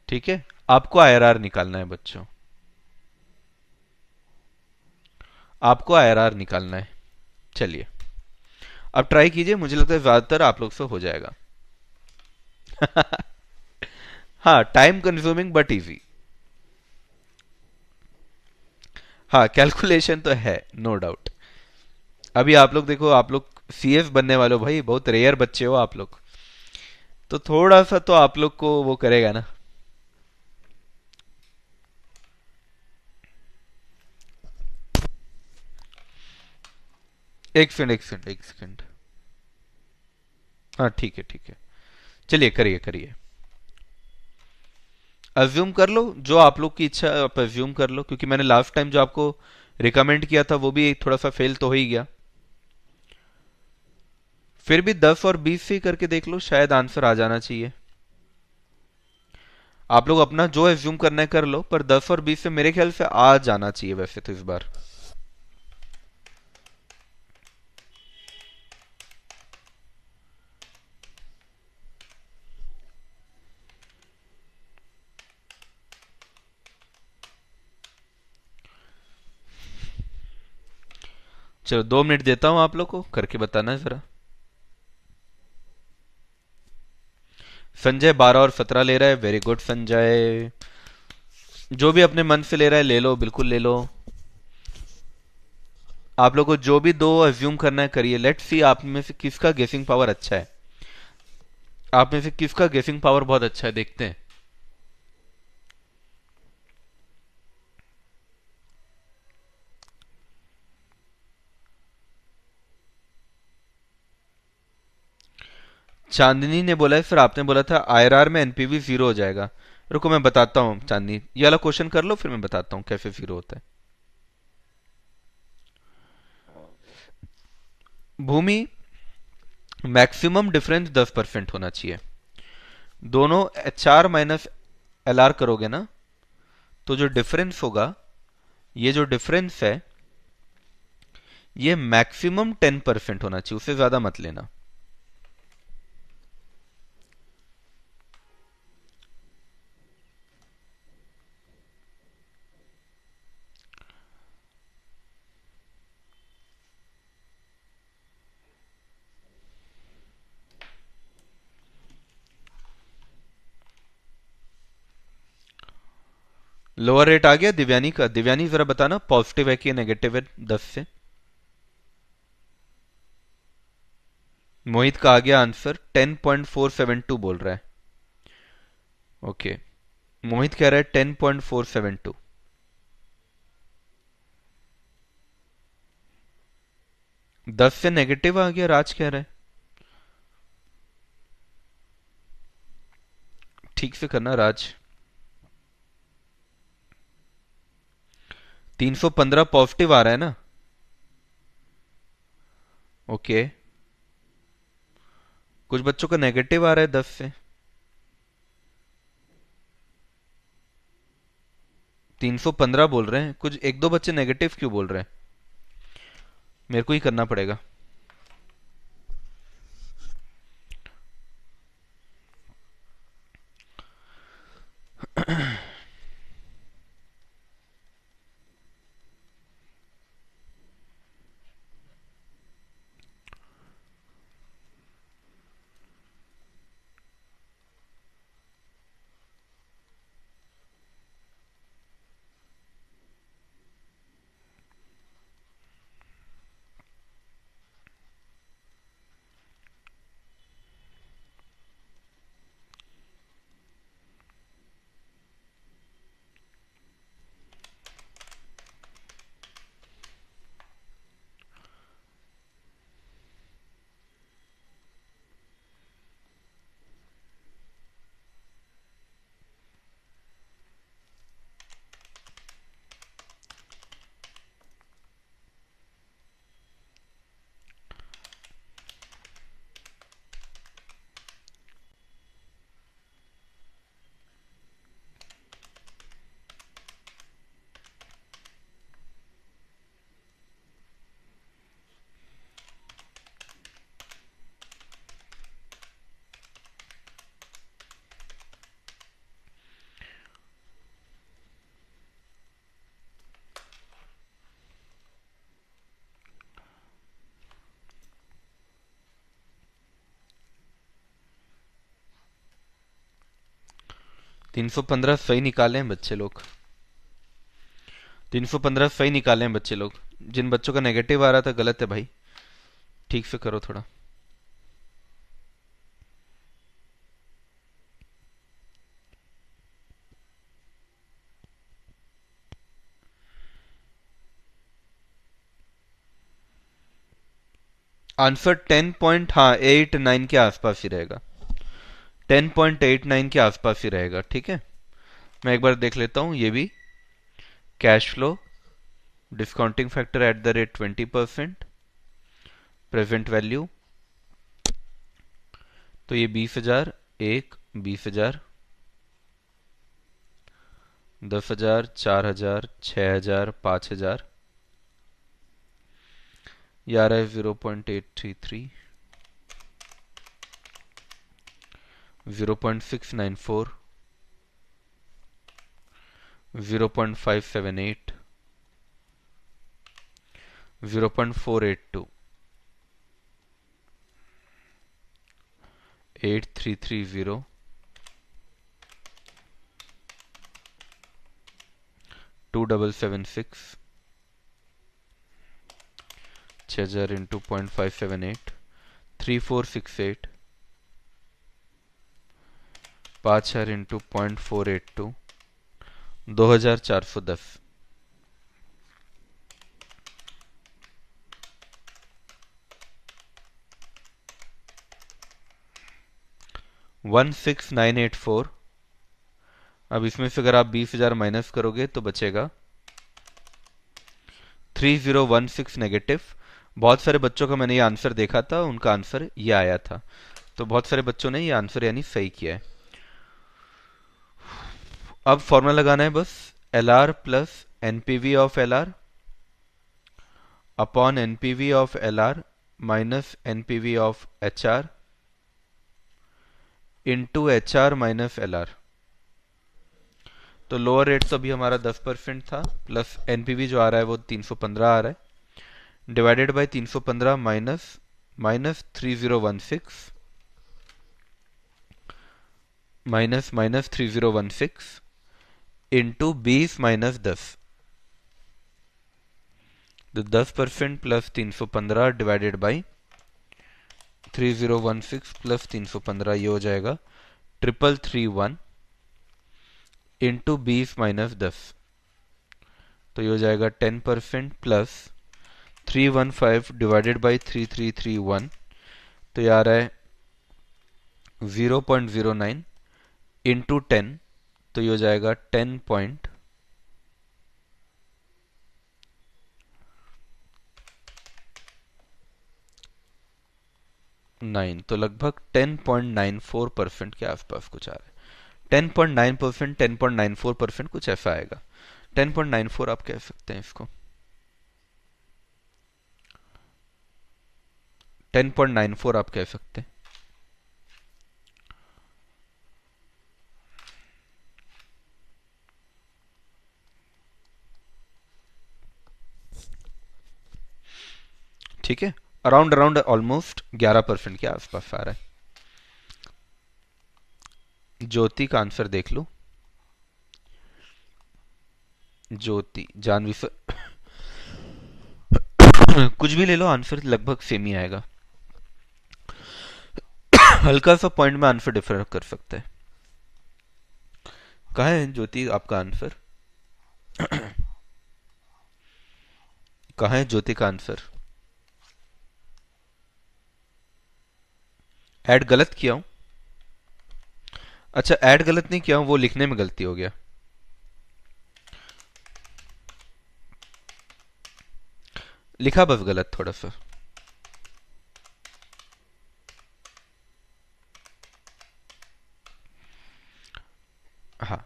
Speaker 1: ठीक है, आपको आईआरआर निकालना है बच्चों, आपको आईआरआर निकालना है। चलिए अब ट्राई कीजिए, मुझे लगता है ज्यादातर आप लोग से हो जाएगा। हाँ, टाइम कंज्यूमिंग बट इजी। हाँ, कैलकुलेशन तो है, नो डाउट। अभी आप लोग देखो, आप लोग सीएस बनने वाले हो भाई, बहुत रेयर बच्चे हो आप लोग, तो थोड़ा सा तो आप लोग को वो करेगा ना। एक सेकंड, एक सेकंड, एक सेकंड। हाँ ठीक है, ठीक है, चलिए करिए करिए। अज्यूम कर लो, जो आप लोग की इच्छा आप अज्यूम कर लो, क्योंकि मैंने लास्ट टाइम जो आपको रिकमेंड किया था वो भी थोड़ा सा फेल तो हो ही गया। फिर भी 10 और 20 से ही करके देख लो, शायद आंसर आ जाना चाहिए। आप लोग अपना जो एज्यूम करना है कर लो, पर 10 और 20 से मेरे ख्याल से आ जाना चाहिए वैसे तो इस बार। चलो 2 मिनट देता हूं आप लोग को, करके बताना है जरा। संजय 12 और 17 ले रहा है, वेरी गुड संजय। जो भी अपने मन से ले रहा है ले लो, बिल्कुल ले लो। आप लोग को जो भी दो अज्यूम करना है करिए। लेट्स सी आप में से किसका गेसिंग पावर अच्छा है, आप में से किसका गेसिंग पावर बहुत अच्छा है, देखते हैं। चांदनी ने बोला है सर, आपने बोला था आईआरआर में एनपीवी जीरो हो जाएगा। रुको मैं बताता हूँ चांदनी, ये वाला क्वेश्चन कर लो फिर मैं बताता हूँ कैसे जीरो होता है। भूमि, मैक्सिमम डिफरेंस 10% होना चाहिए। दोनों H R minus L R करोगे ना, तो जो डिफरेंस होगा, ये जो डिफरेंस है ये मैक्सिमम 10% होना चाहिए, उससे ज्यादा मत लेना। लोअर रेट आ गया दिव्यानी का। दिव्यानी जरा बताना पॉजिटिव है कि नेगेटिव है 10 से। मोहित का आ गया आंसर, 10.472 बोल रहा है। ओके, मोहित कह रहा है 10.472। 10 से नेगेटिव आ गया, राज कह रहा है। ठीक से करना राज। 315 पॉजिटिव आ रहा है ना। ओके, कुछ बच्चों का नेगेटिव आ रहा है 10 से। 315 बोल रहे हैं, कुछ एक दो बच्चे नेगेटिव क्यों बोल रहे हैं, मेरे को ही करना पड़ेगा। 315 सही निकाले हैं बच्चे लोग। 315 सही निकाले हैं बच्चे लोग। जिन बच्चों का नेगेटिव आ रहा था गलत है भाई, ठीक से करो थोड़ा। आंसर 10.89 के आसपास ही रहेगा। 10.89 के आसपास ही रहेगा, ठीक है। मैं एक बार देख लेता हूं ये भी। Cash flow, discounting factor at the rate 20%, present value, तो ये 20,000, 20,000, 10,000, 4,000, 6,000, 5,000, ये आ रहा है 0.833, 0.694, 0.578, 0.482, 8330, 2776, 6,000 इंटू 0.578, 3468, 5,000 इंटू 0.482, 2,410। 16,984। अब इसमें से अगर आप 20,000 माइनस करोगे तो बचेगा 3016 नेगेटिव। बहुत सारे बच्चों का मैंने ये आंसर देखा था, उनका आंसर ये आया था, तो बहुत सारे बच्चों ने ये आंसर यानी सही किया है। अब फॉर्मूला लगाना है बस, L R plus NPV of L R upon NPV of L are minus NPV of H R into H R minus L R. तो लोअर रेट तो अभी हमारा 10% था, प्लस एनपीवी जो आ रहा है वो 315 आ रहा है, divided by 315 minus 3016 minus 3016 into 20 minus 10, तो 10% प्लस 315 डिवाइडेड बाई 3016 प्लस 315, ये हो जाएगा 3331 इंटू 20 माइनस 10, तो ये हो जाएगा 10% प्लस 315 डिवाइडेड बाई 3331, तो ये आ रहा है 0.09 इंटू 10, तो ये हो जाएगा 10.9, तो लगभग 10.94% के आसपास कुछ आ रहा है। 10.9%, 10.94% कुछ ऐसा आएगा। 10.94 आप कह सकते हैं इसको, 10.94 आप कह सकते हैं। ठीक है, अराउंड ऑलमोस्ट 11% के आसपास आ रहा है। ज्योति का आंसर देख लो। ज्योति, जानवी सर कुछ भी ले लो, आंसर लगभग सेम ही आएगा। हल्का सा पॉइंट में आंसर डिफर कर सकता है। कहाँ है ज्योति आपका आंसर? कहाँ है ज्योति का आंसर? ऐड गलत किया हूं? अच्छा, ऐड गलत नहीं किया हूं, वो लिखने में गलती हो गया। लिखा बस गलत थोड़ा सा। हाँ,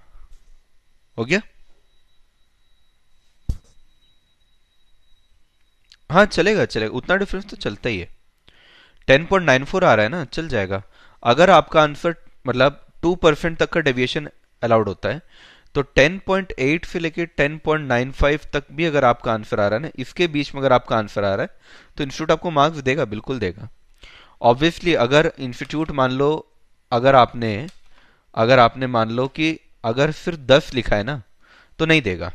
Speaker 1: हो गया। हाँ चलेगा चलेगा, उतना डिफरेंस तो चलता ही है। 10.94 आ रहा है ना, चल जाएगा। अगर आपका आंसर मतलब 2% तक का डेविएशन अलाउड होता है, तो 10.8 से लेके 10.95 तक भी अगर आपका आंसर आ रहा है ना, इसके बीच में अगर आपका आंसर आ रहा है, तो इंस्टीट्यूट आपको मार्क्स देगा, बिल्कुल देगा। ऑब्वियसली अगर इंस्टीट्यूट मान लो, अगर आपने मान लो कि अगर सिर्फ 10 लिखा है ना तो नहीं देगा,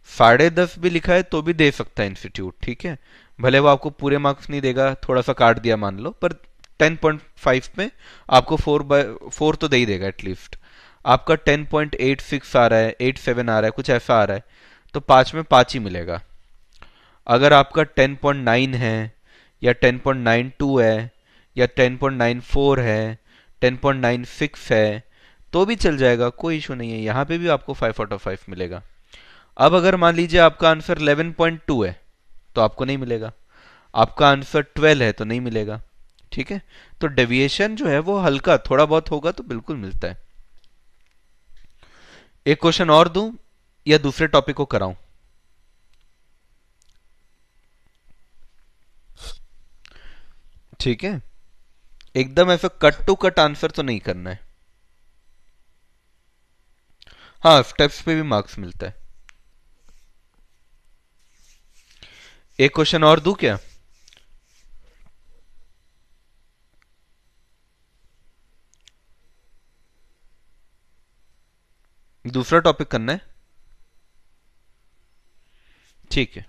Speaker 1: 10.5 भी लिखा है तो भी दे सकता है इंस्टीट्यूट, ठीक है। भले वो आपको पूरे मार्क्स नहीं देगा, थोड़ा सा काट दिया मान लो, पर 10.5 में आपको 4 तो दे ही देगा एटलीस्ट। आपका 10.86 आ रहा है, 87 आ रहा है, कुछ ऐसा आ रहा है, तो 5 में 5 ही मिलेगा। अगर आपका 10.9 है या 10.92 है या 10.94 है, 10.96 है, तो भी चल जाएगा, कोई इशू नहीं है, यहाँ पे भी आपको 5/5 मिलेगा। अब अगर मान लीजिए आपका आंसर 11.2 है तो आपको नहीं मिलेगा, आपका आंसर 12 है तो नहीं मिलेगा, ठीक है। तो डेविएशन जो है वो हल्का थोड़ा बहुत होगा तो बिल्कुल मिलता है। एक क्वेश्चन और दूं या दूसरे टॉपिक को कराऊं? ठीक है, एकदम ऐसा कट टू कट आंसर तो नहीं करना है। हाँ, स्टेप्स पे भी मार्क्स मिलता है। एक क्वेश्चन और दूं क्या? दूसरा टॉपिक करना है, ठीक है।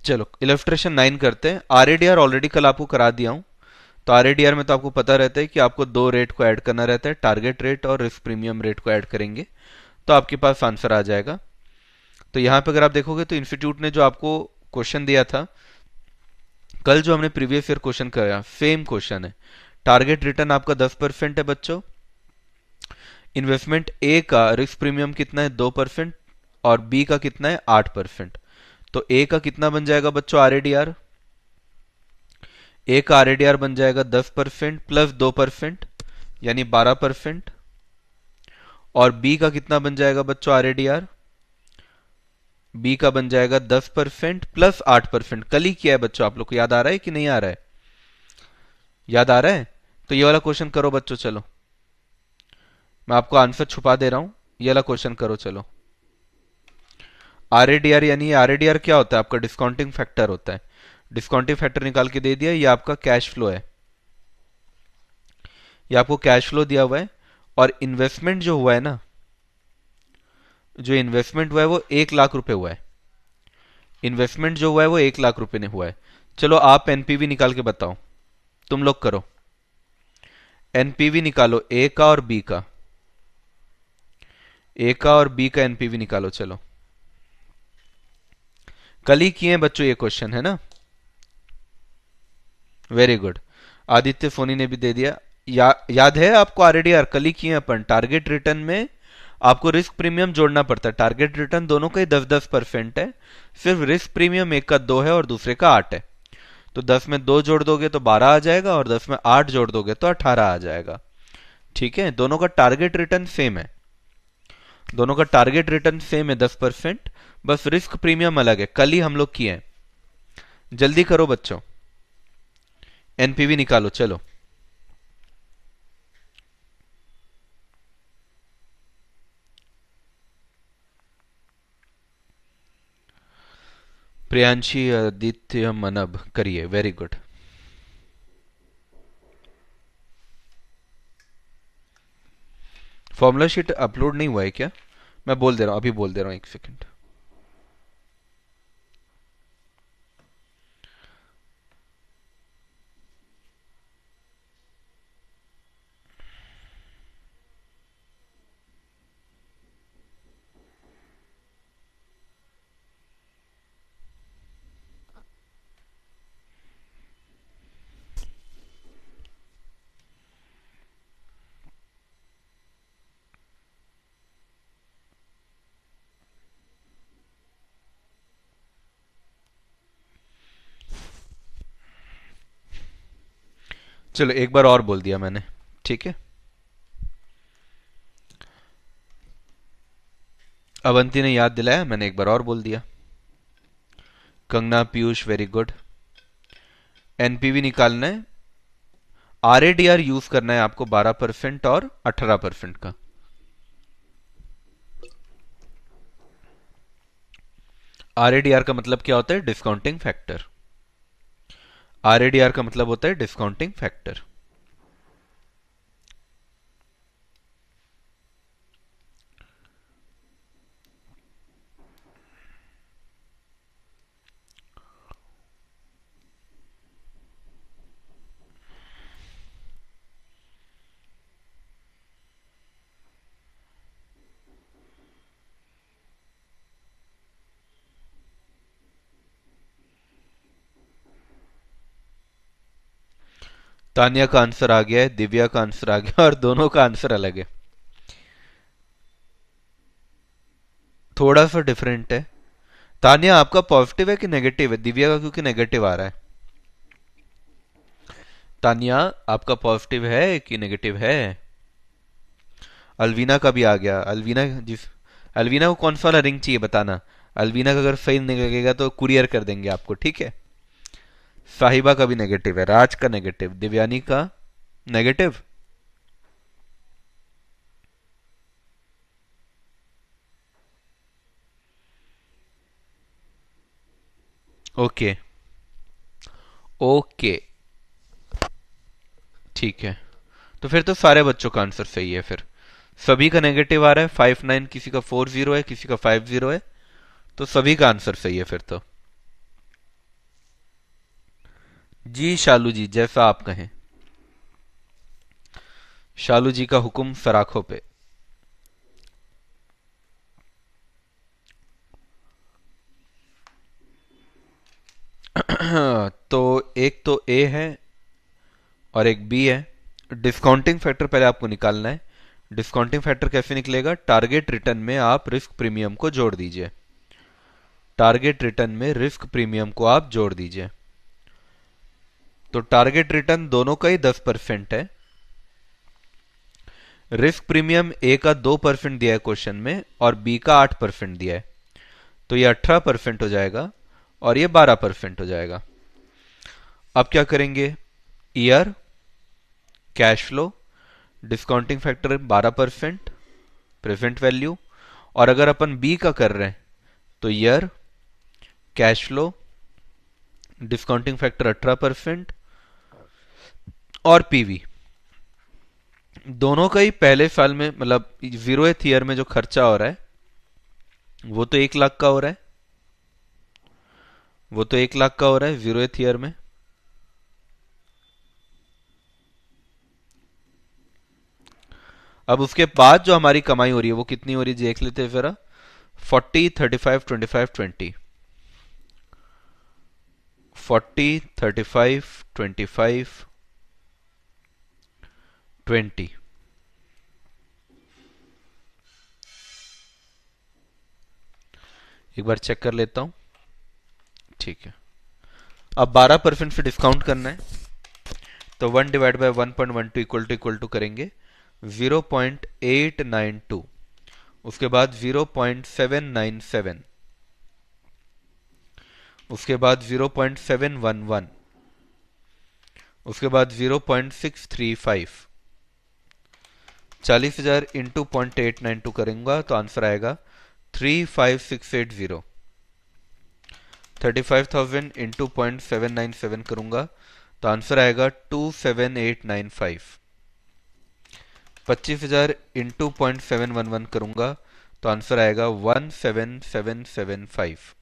Speaker 1: चलो इलस्ट्रेशन 9 करते हैं। आरएडीआर ऑलरेडी कल आपको करा दिया हूं। तो आरएडीआर में तो आपको पता रहता है कि आपको दो रेट को ऐड करना रहता है, टारगेट रेट और रिस्क प्रीमियम रेट को ऐड करेंगे तो आपके पास आंसर आ जाएगा। तो यहाँ पे अगर आप देखोगे तो इंस्टीट्यूट ने जो आपको क्वेश्चन दिया था कल, जो हमने प्रीवियस ईयर क्वेश्चन कराया, सेम क्वेश्चन है। टारगेट रिटर्न आपका 10% है बच्चों। इन्वेस्टमेंट ए का रिस्क प्रीमियम कितना है? 2%। और बी का कितना है? 8%। तो ए का कितना बन जाएगा बच्चों आरएडीआर? ए का आरएडीआर बन जाएगा 10% प्लस 2%, यानी 12%। और बी का कितना बन जाएगा बच्चों आरएडीआर? बी का बन जाएगा 10% प्लस 8%। कल ही किया है बच्चों, आप लोग को याद आ रहा है कि नहीं आ रहा है? याद आ रहा है? तो ये वाला क्वेश्चन करो बच्चों, चलो मैं आपको आंसर छुपा दे रहा हूं, ये वाला क्वेश्चन करो चलो। आरएडीआर यानी आरएडीआर क्या होता है? आपका डिस्काउंटिंग फैक्टर होता है। डिस्काउंटिंग फैक्टर निकाल के दे दिया, ये आपका कैश फ्लो है, ये आपको कैश फ्लो दिया हुआ है। और इन्वेस्टमेंट जो हुआ है ना, जो इन्वेस्टमेंट हुआ है वो 1 लाख रुपए हुआ है। इन्वेस्टमेंट जो हुआ है वो 1 लाख रुपए ने हुआ है। चलो आप एनपीवी निकाल के बताओ, तुम लोग करो। एनपीवी निकालो ए का और बी का, ए का और बी का एनपीवी निकालो चलो। कल ही किए हैं बच्चों ये क्वेश्चन, है ना? Very good. आदित्य सोनी ने भी दे दिया। याद है आपको आरएडीआर? कल ही किए हैं अपन। टारगेट रिटर्न में आपको रिस्क प्रीमियम जोड़ना पड़ता है। टारगेट रिटर्न दोनों का ही 10-10% है, सिर्फ रिस्क प्रीमियम एक का 2 है और दूसरे का 8 है। तो 10 में 2 जोड़ दोगे तो 12 आ जाएगा, और 10 में 8 जोड़ दोगे तो 18 आ जाएगा। ठीक है, दोनों का टारगेट रिटर्न सेम है, दोनों का टारगेट रिटर्न सेम है 10%, बस रिस्क प्रीमियम अलग है। कल ही हम लोग किए हैं। जल्दी करो बच्चों, एनपीवी निकालो चलो। प्रियांशी, आदित्य, मनब करिए, very good. Formula sheet upload नहीं हुआ है क्या? मैं बोल दे रहा हूं, अभी बोल दे रहा हूं, एक सेकंड। चलो एक बार और बोल दिया मैंने, ठीक है। अवंती ने याद दिलाया, मैंने एक बार और बोल दिया। Kangana, Piyush, very good. NPV निकालना है, आरएडीआर यूज करना है आपको 12% और 18% का। आरएडीआर का मतलब क्या होता है? Discounting factor. आरएडीआर का मतलब होता है डिस्काउंटिंग फैक्टर। तानिया का आंसर आ गया है, दिव्या का आंसर आ गया, और दोनों का आंसर अलग है, थोड़ा सा डिफरेंट है। तानिया आपका पॉजिटिव है कि नेगेटिव है? दिव्या का क्योंकि नेगेटिव आ रहा है। तानिया आपका पॉजिटिव है कि नेगेटिव है? अलवीना का भी आ गया। अलवीना जिस अलवीना को कौन सा वाला रिंग चाहिए बताना। अलवीना का अगर सही नहीं लगेगा तो कुरियर कर देंगे आपको, ठीक है। साहिबा का भी नेगेटिव है, राज का नेगेटिव, दिव्यानी का नेगेटिव। ओके, ओके, ठीक है। तो फिर तो सारे बच्चों का आंसर सही है फिर। सभी का नेगेटिव आ रहा है, 59, किसी का 40 है, किसी का 50 है। तो सभी का आंसर सही है फिर तो। जी शालू जी, जैसा आप कहें। शालू जी का हुक्म सराखों पे। तो एक तो ए है और एक बी है। डिस्काउंटिंग फैक्टर पहले आपको निकालना है। डिस्काउंटिंग फैक्टर कैसे निकलेगा? टारगेट रिटर्न में आप रिस्क प्रीमियम को जोड़ दीजिए। टारगेट रिटर्न में रिस्क प्रीमियम को आप जोड़ दीजिए। तो टारगेट रिटर्न दोनों का ही 10% है। रिस्क प्रीमियम ए का 2% दिया है क्वेश्चन में, और बी का 8% दिया है। तो ये 18% हो जाएगा और ये 12% हो जाएगा। अब क्या करेंगे? Year, cash flow, discounting factor 12%, present value. और अगर अपन बी का कर रहे हैं तो year, cash flow, discounting factor 18% और पीवी। दोनों का ही पहले साल में, मतलब 0th ईयर में जो खर्चा हो रहा है वो तो 1 लाख का हो रहा है। वो तो 1 लाख का हो रहा है 0th ईयर में। अब उसके बाद जो हमारी कमाई हो रही है वो कितनी हो रही है देख लेते हैं जरा। 40, 35, 25, 20। 40, 35, 25, 20। एक बार चेक कर लेता हूं। ठीक है। अब 12% से डिस्काउंट करना है, तो 1/1.12 इक्वल टू करेंगे 0.892। उसके बाद 0.797। उसके बाद 0.711। उसके बाद 0.635। 40,000 इंटू 0.892 करूंगा तो आंसर आएगा 35680। 35,000 इंटू 0.797 करूंगा तो आंसर आएगा 27895। 25,000 इंटू 0.711 करूंगा तो आंसर आएगा 17775।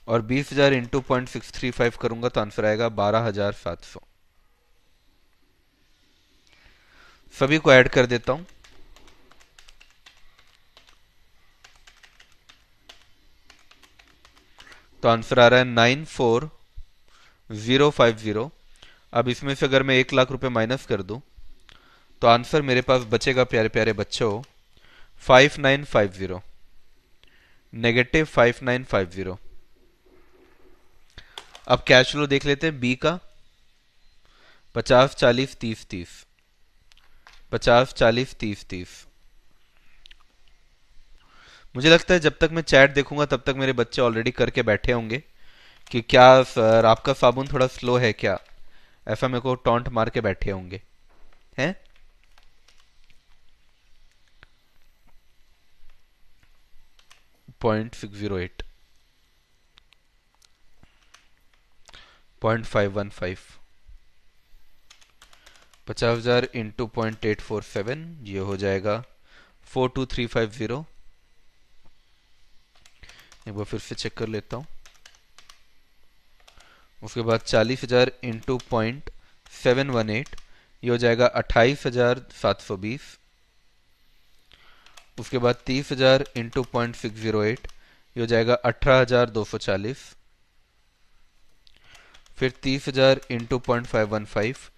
Speaker 1: और 20,000 इंटू 0.635 करूंगा तो आंसर आएगा 12,700। सभी को ऐड कर देता हूं। तो आंसर आ रहा है 94050। अब इसमें से अगर मैं 1 लाख रुपए माइनस कर दूं तो आंसर मेरे पास बचेगा प्यारे प्यारे बच्चों 5950, नेगेटिव 5950। अब कैश फ्लो देख लेते हैं बी का। 50, 40, 30, 30। 50, 40, 30, 30। मुझे लगता है जब तक मैं चैट देखूंगा तब तक मेरे बच्चे ऑलरेडी करके बैठे होंगे कि क्या सर आपका साबुन थोड़ा स्लो है क्या, ऐसा मेरे को टॉन्ट मार के बैठे होंगे हैं। 0.608, 0.515। 50,000 इंटू 0.847, ये हो जाएगा 42350। एक बार फिर से चेक कर लेता हूं। उसके बाद 40,000 इंटू 0.718, ये हो जाएगा 28,720। उसके बाद 30,000 इंटू 0.608, ये हो जाएगा 18,240। फिर 30,000 इंटू 0.515,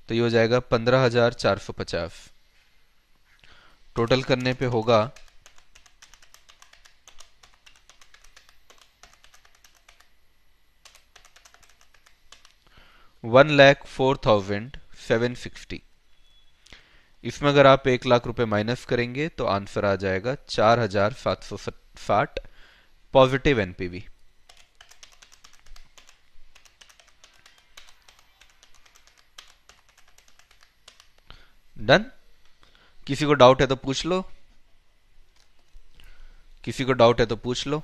Speaker 1: तो ये हो जाएगा 15,450। टोटल करने पे होगा 1,04,760। इसमें अगर आप 1 लाख रुपए माइनस करेंगे तो आंसर आ जाएगा 4,760 पॉजिटिव एनपीवी। डन। किसी को डाउट है तो पूछ लो, किसी को डाउट है तो पूछ लो।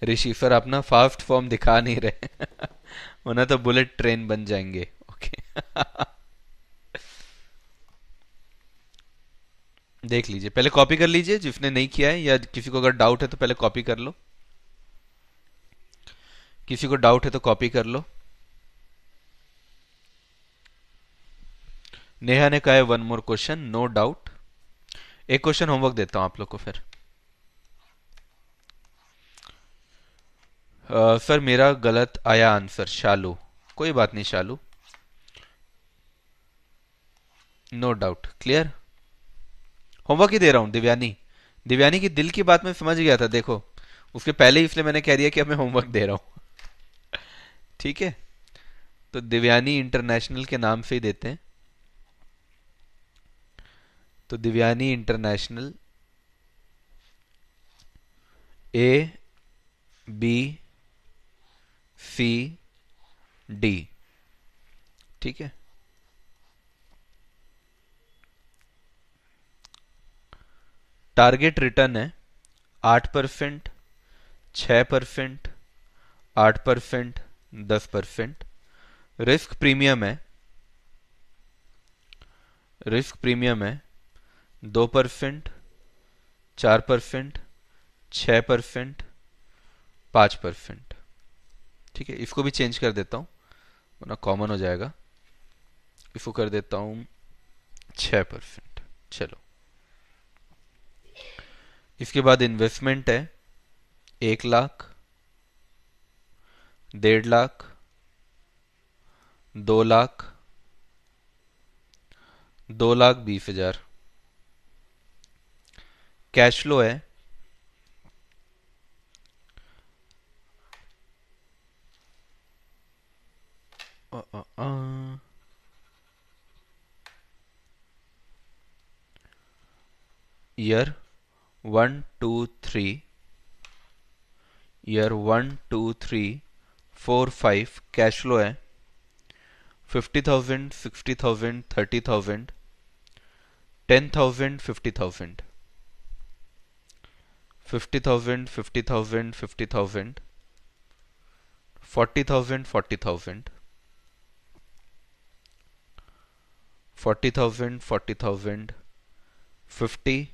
Speaker 1: ऋषि सर अपना फास्ट फॉर्म दिखा नहीं रहे वरना तो बुलेट ट्रेन बन जाएंगे। ओके देख लीजिए, पहले कॉपी कर लीजिए जिसने नहीं किया है, या किसी को अगर डाउट है तो पहले कॉपी कर लो। किसी को डाउट है तो कॉपी कर लो। नेहा ने कहा है 1 मोर क्वेश्चन, नो डाउट। एक क्वेश्चन होमवर्क देता हूं आप लोग को फिर। सर मेरा गलत आया आंसर, शालू। कोई बात नहीं शालू, नो डाउट, क्लियर। होमवर्क ही दे रहा हूं दिव्यानी। दिव्यानी की दिल की बात मैं समझ गया था, देखो उसके पहले ही इसलिए मैंने कह दिया कि अब मैं होमवर्क दे रहा हूं। ठीक है, तो दिव्यानी इंटरनेशनल के नाम से ही देते हैं। तो दिव्यानी इंटरनेशनल ABCD, ठीक है। टारगेट रिटर्न है 8%, 6%, 8%, 10%। रिस्क प्रीमियम है, रिस्क प्रीमियम है 2%, 4%, 6%, 5%। ठीक है, इसको भी चेंज कर देता हूं वरना कॉमन हो जाएगा। इसको कर देता हूं 6%। चलो, इसके बाद इन्वेस्टमेंट है 1 लाख, 1.5 लाख, 2 लाख, 2,20,000। कैश फ्लो है ईयर 1 2 3, ईयर 1 2 3 4 5। कैश फ्लो है 50,000, 60,000, 30,000, 10,000, 50,000, 50,000, 50,000, 50,000, 40,000, 40,000, 40,000, 40,000, 50,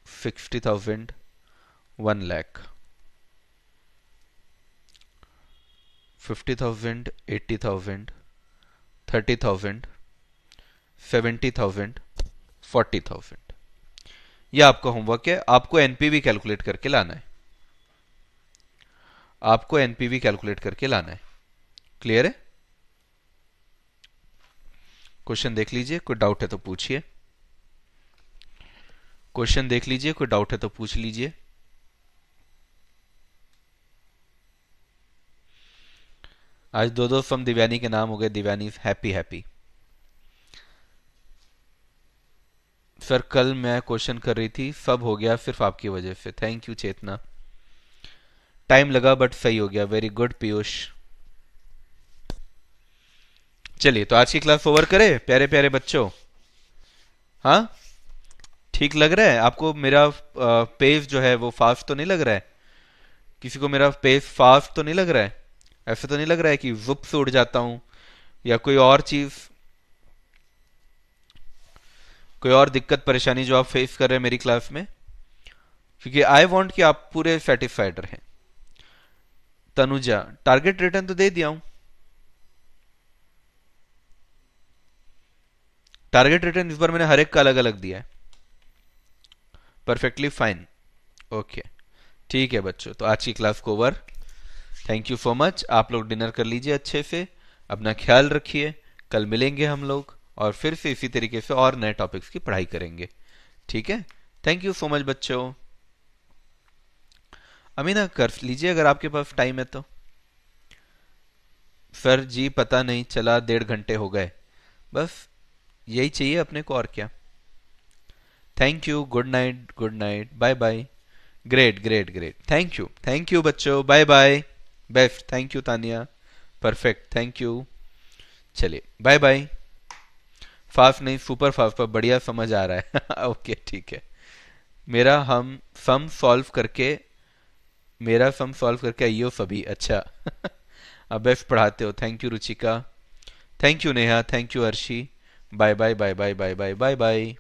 Speaker 1: 60,000, 1 लाख, 50,000, 80,000, 30,000, 70,000, 40,000। यह आपका होमवर्क है, आपको एनपीवी कैलकुलेट करके लाना है, आपको एनपीवी कैलकुलेट करके लाना है। क्लियर है? क्वेश्चन देख लीजिए, कोई डाउट है तो पूछिए। क्वेश्चन देख लीजिए, कोई डाउट है तो पूछ लीजिए। आज दो सम दिव्यानी के नाम हो गए, Divyani is happy happy. Sir कल मैं क्वेश्चन कर रही थी, सब हो गया सिर्फ आपकी वजह से। थैंक यू चेतना, टाइम लगा बट सही हो गया। Very good Piyush. चलिए तो आज की क्लास ओवर करें प्यारे प्यारे बच्चों। हाँ, ठीक लग रहा है आपको मेरा पेस जो है वो फास्ट तो नहीं लग रहा है? किसी को मेरा पेस फास्ट तो नहीं लग रहा है? ऐसा तो नहीं लग रहा है कि वुप से उड़ जाता हूं या कोई और चीज, कोई और दिक्कत परेशानी जो आप फेस कर रहे हैं मेरी क्लास में? क्योंकि आई वांट कि आप पूरे सेटिस्फाइड रहें। तनुजा, टारगेट रिटर्न तो दे दिया हूं। टारगेट रिटर्न इस बार मैंने हर एक का अलग अलग दिया है। Perfectly fine. ओके, ठीक है बच्चों, तो आज की क्लास को over thank you so much. आप लोग डिनर कर लीजिए अच्छे से, अपना ख्याल रखिए। कल मिलेंगे हम लोग और फिर से इसी तरीके से और नए टॉपिक्स की पढ़ाई करेंगे। ठीक है। थैंक यू सो मच बच्चों। अमीना कर लीजिए अगर आपके पास टाइम है तो। सर जी पता नहीं चला, 1.5 घंटे हो गए। बस यही चाहिए अपने को, और क्या। Thank you, good night, good night, bye bye. Great great great, thank you बच्चों, bye bye. Best, thank you Tania. Perfect, thank you. चलिए बाय बाय। फास्ट नहीं, सुपर फास्ट पर बढ़िया समझ आ रहा है। ओके ठीक है। मेरा हम सम सॉल्व करके मेरा सम सॉल्व करके आइयो सभी, अच्छा। अब बेस्ट पढ़ाते हो, thank you Ruchika. Thank you Neha, thank you Arshi. Bye bye bye bye bye bye bye bye.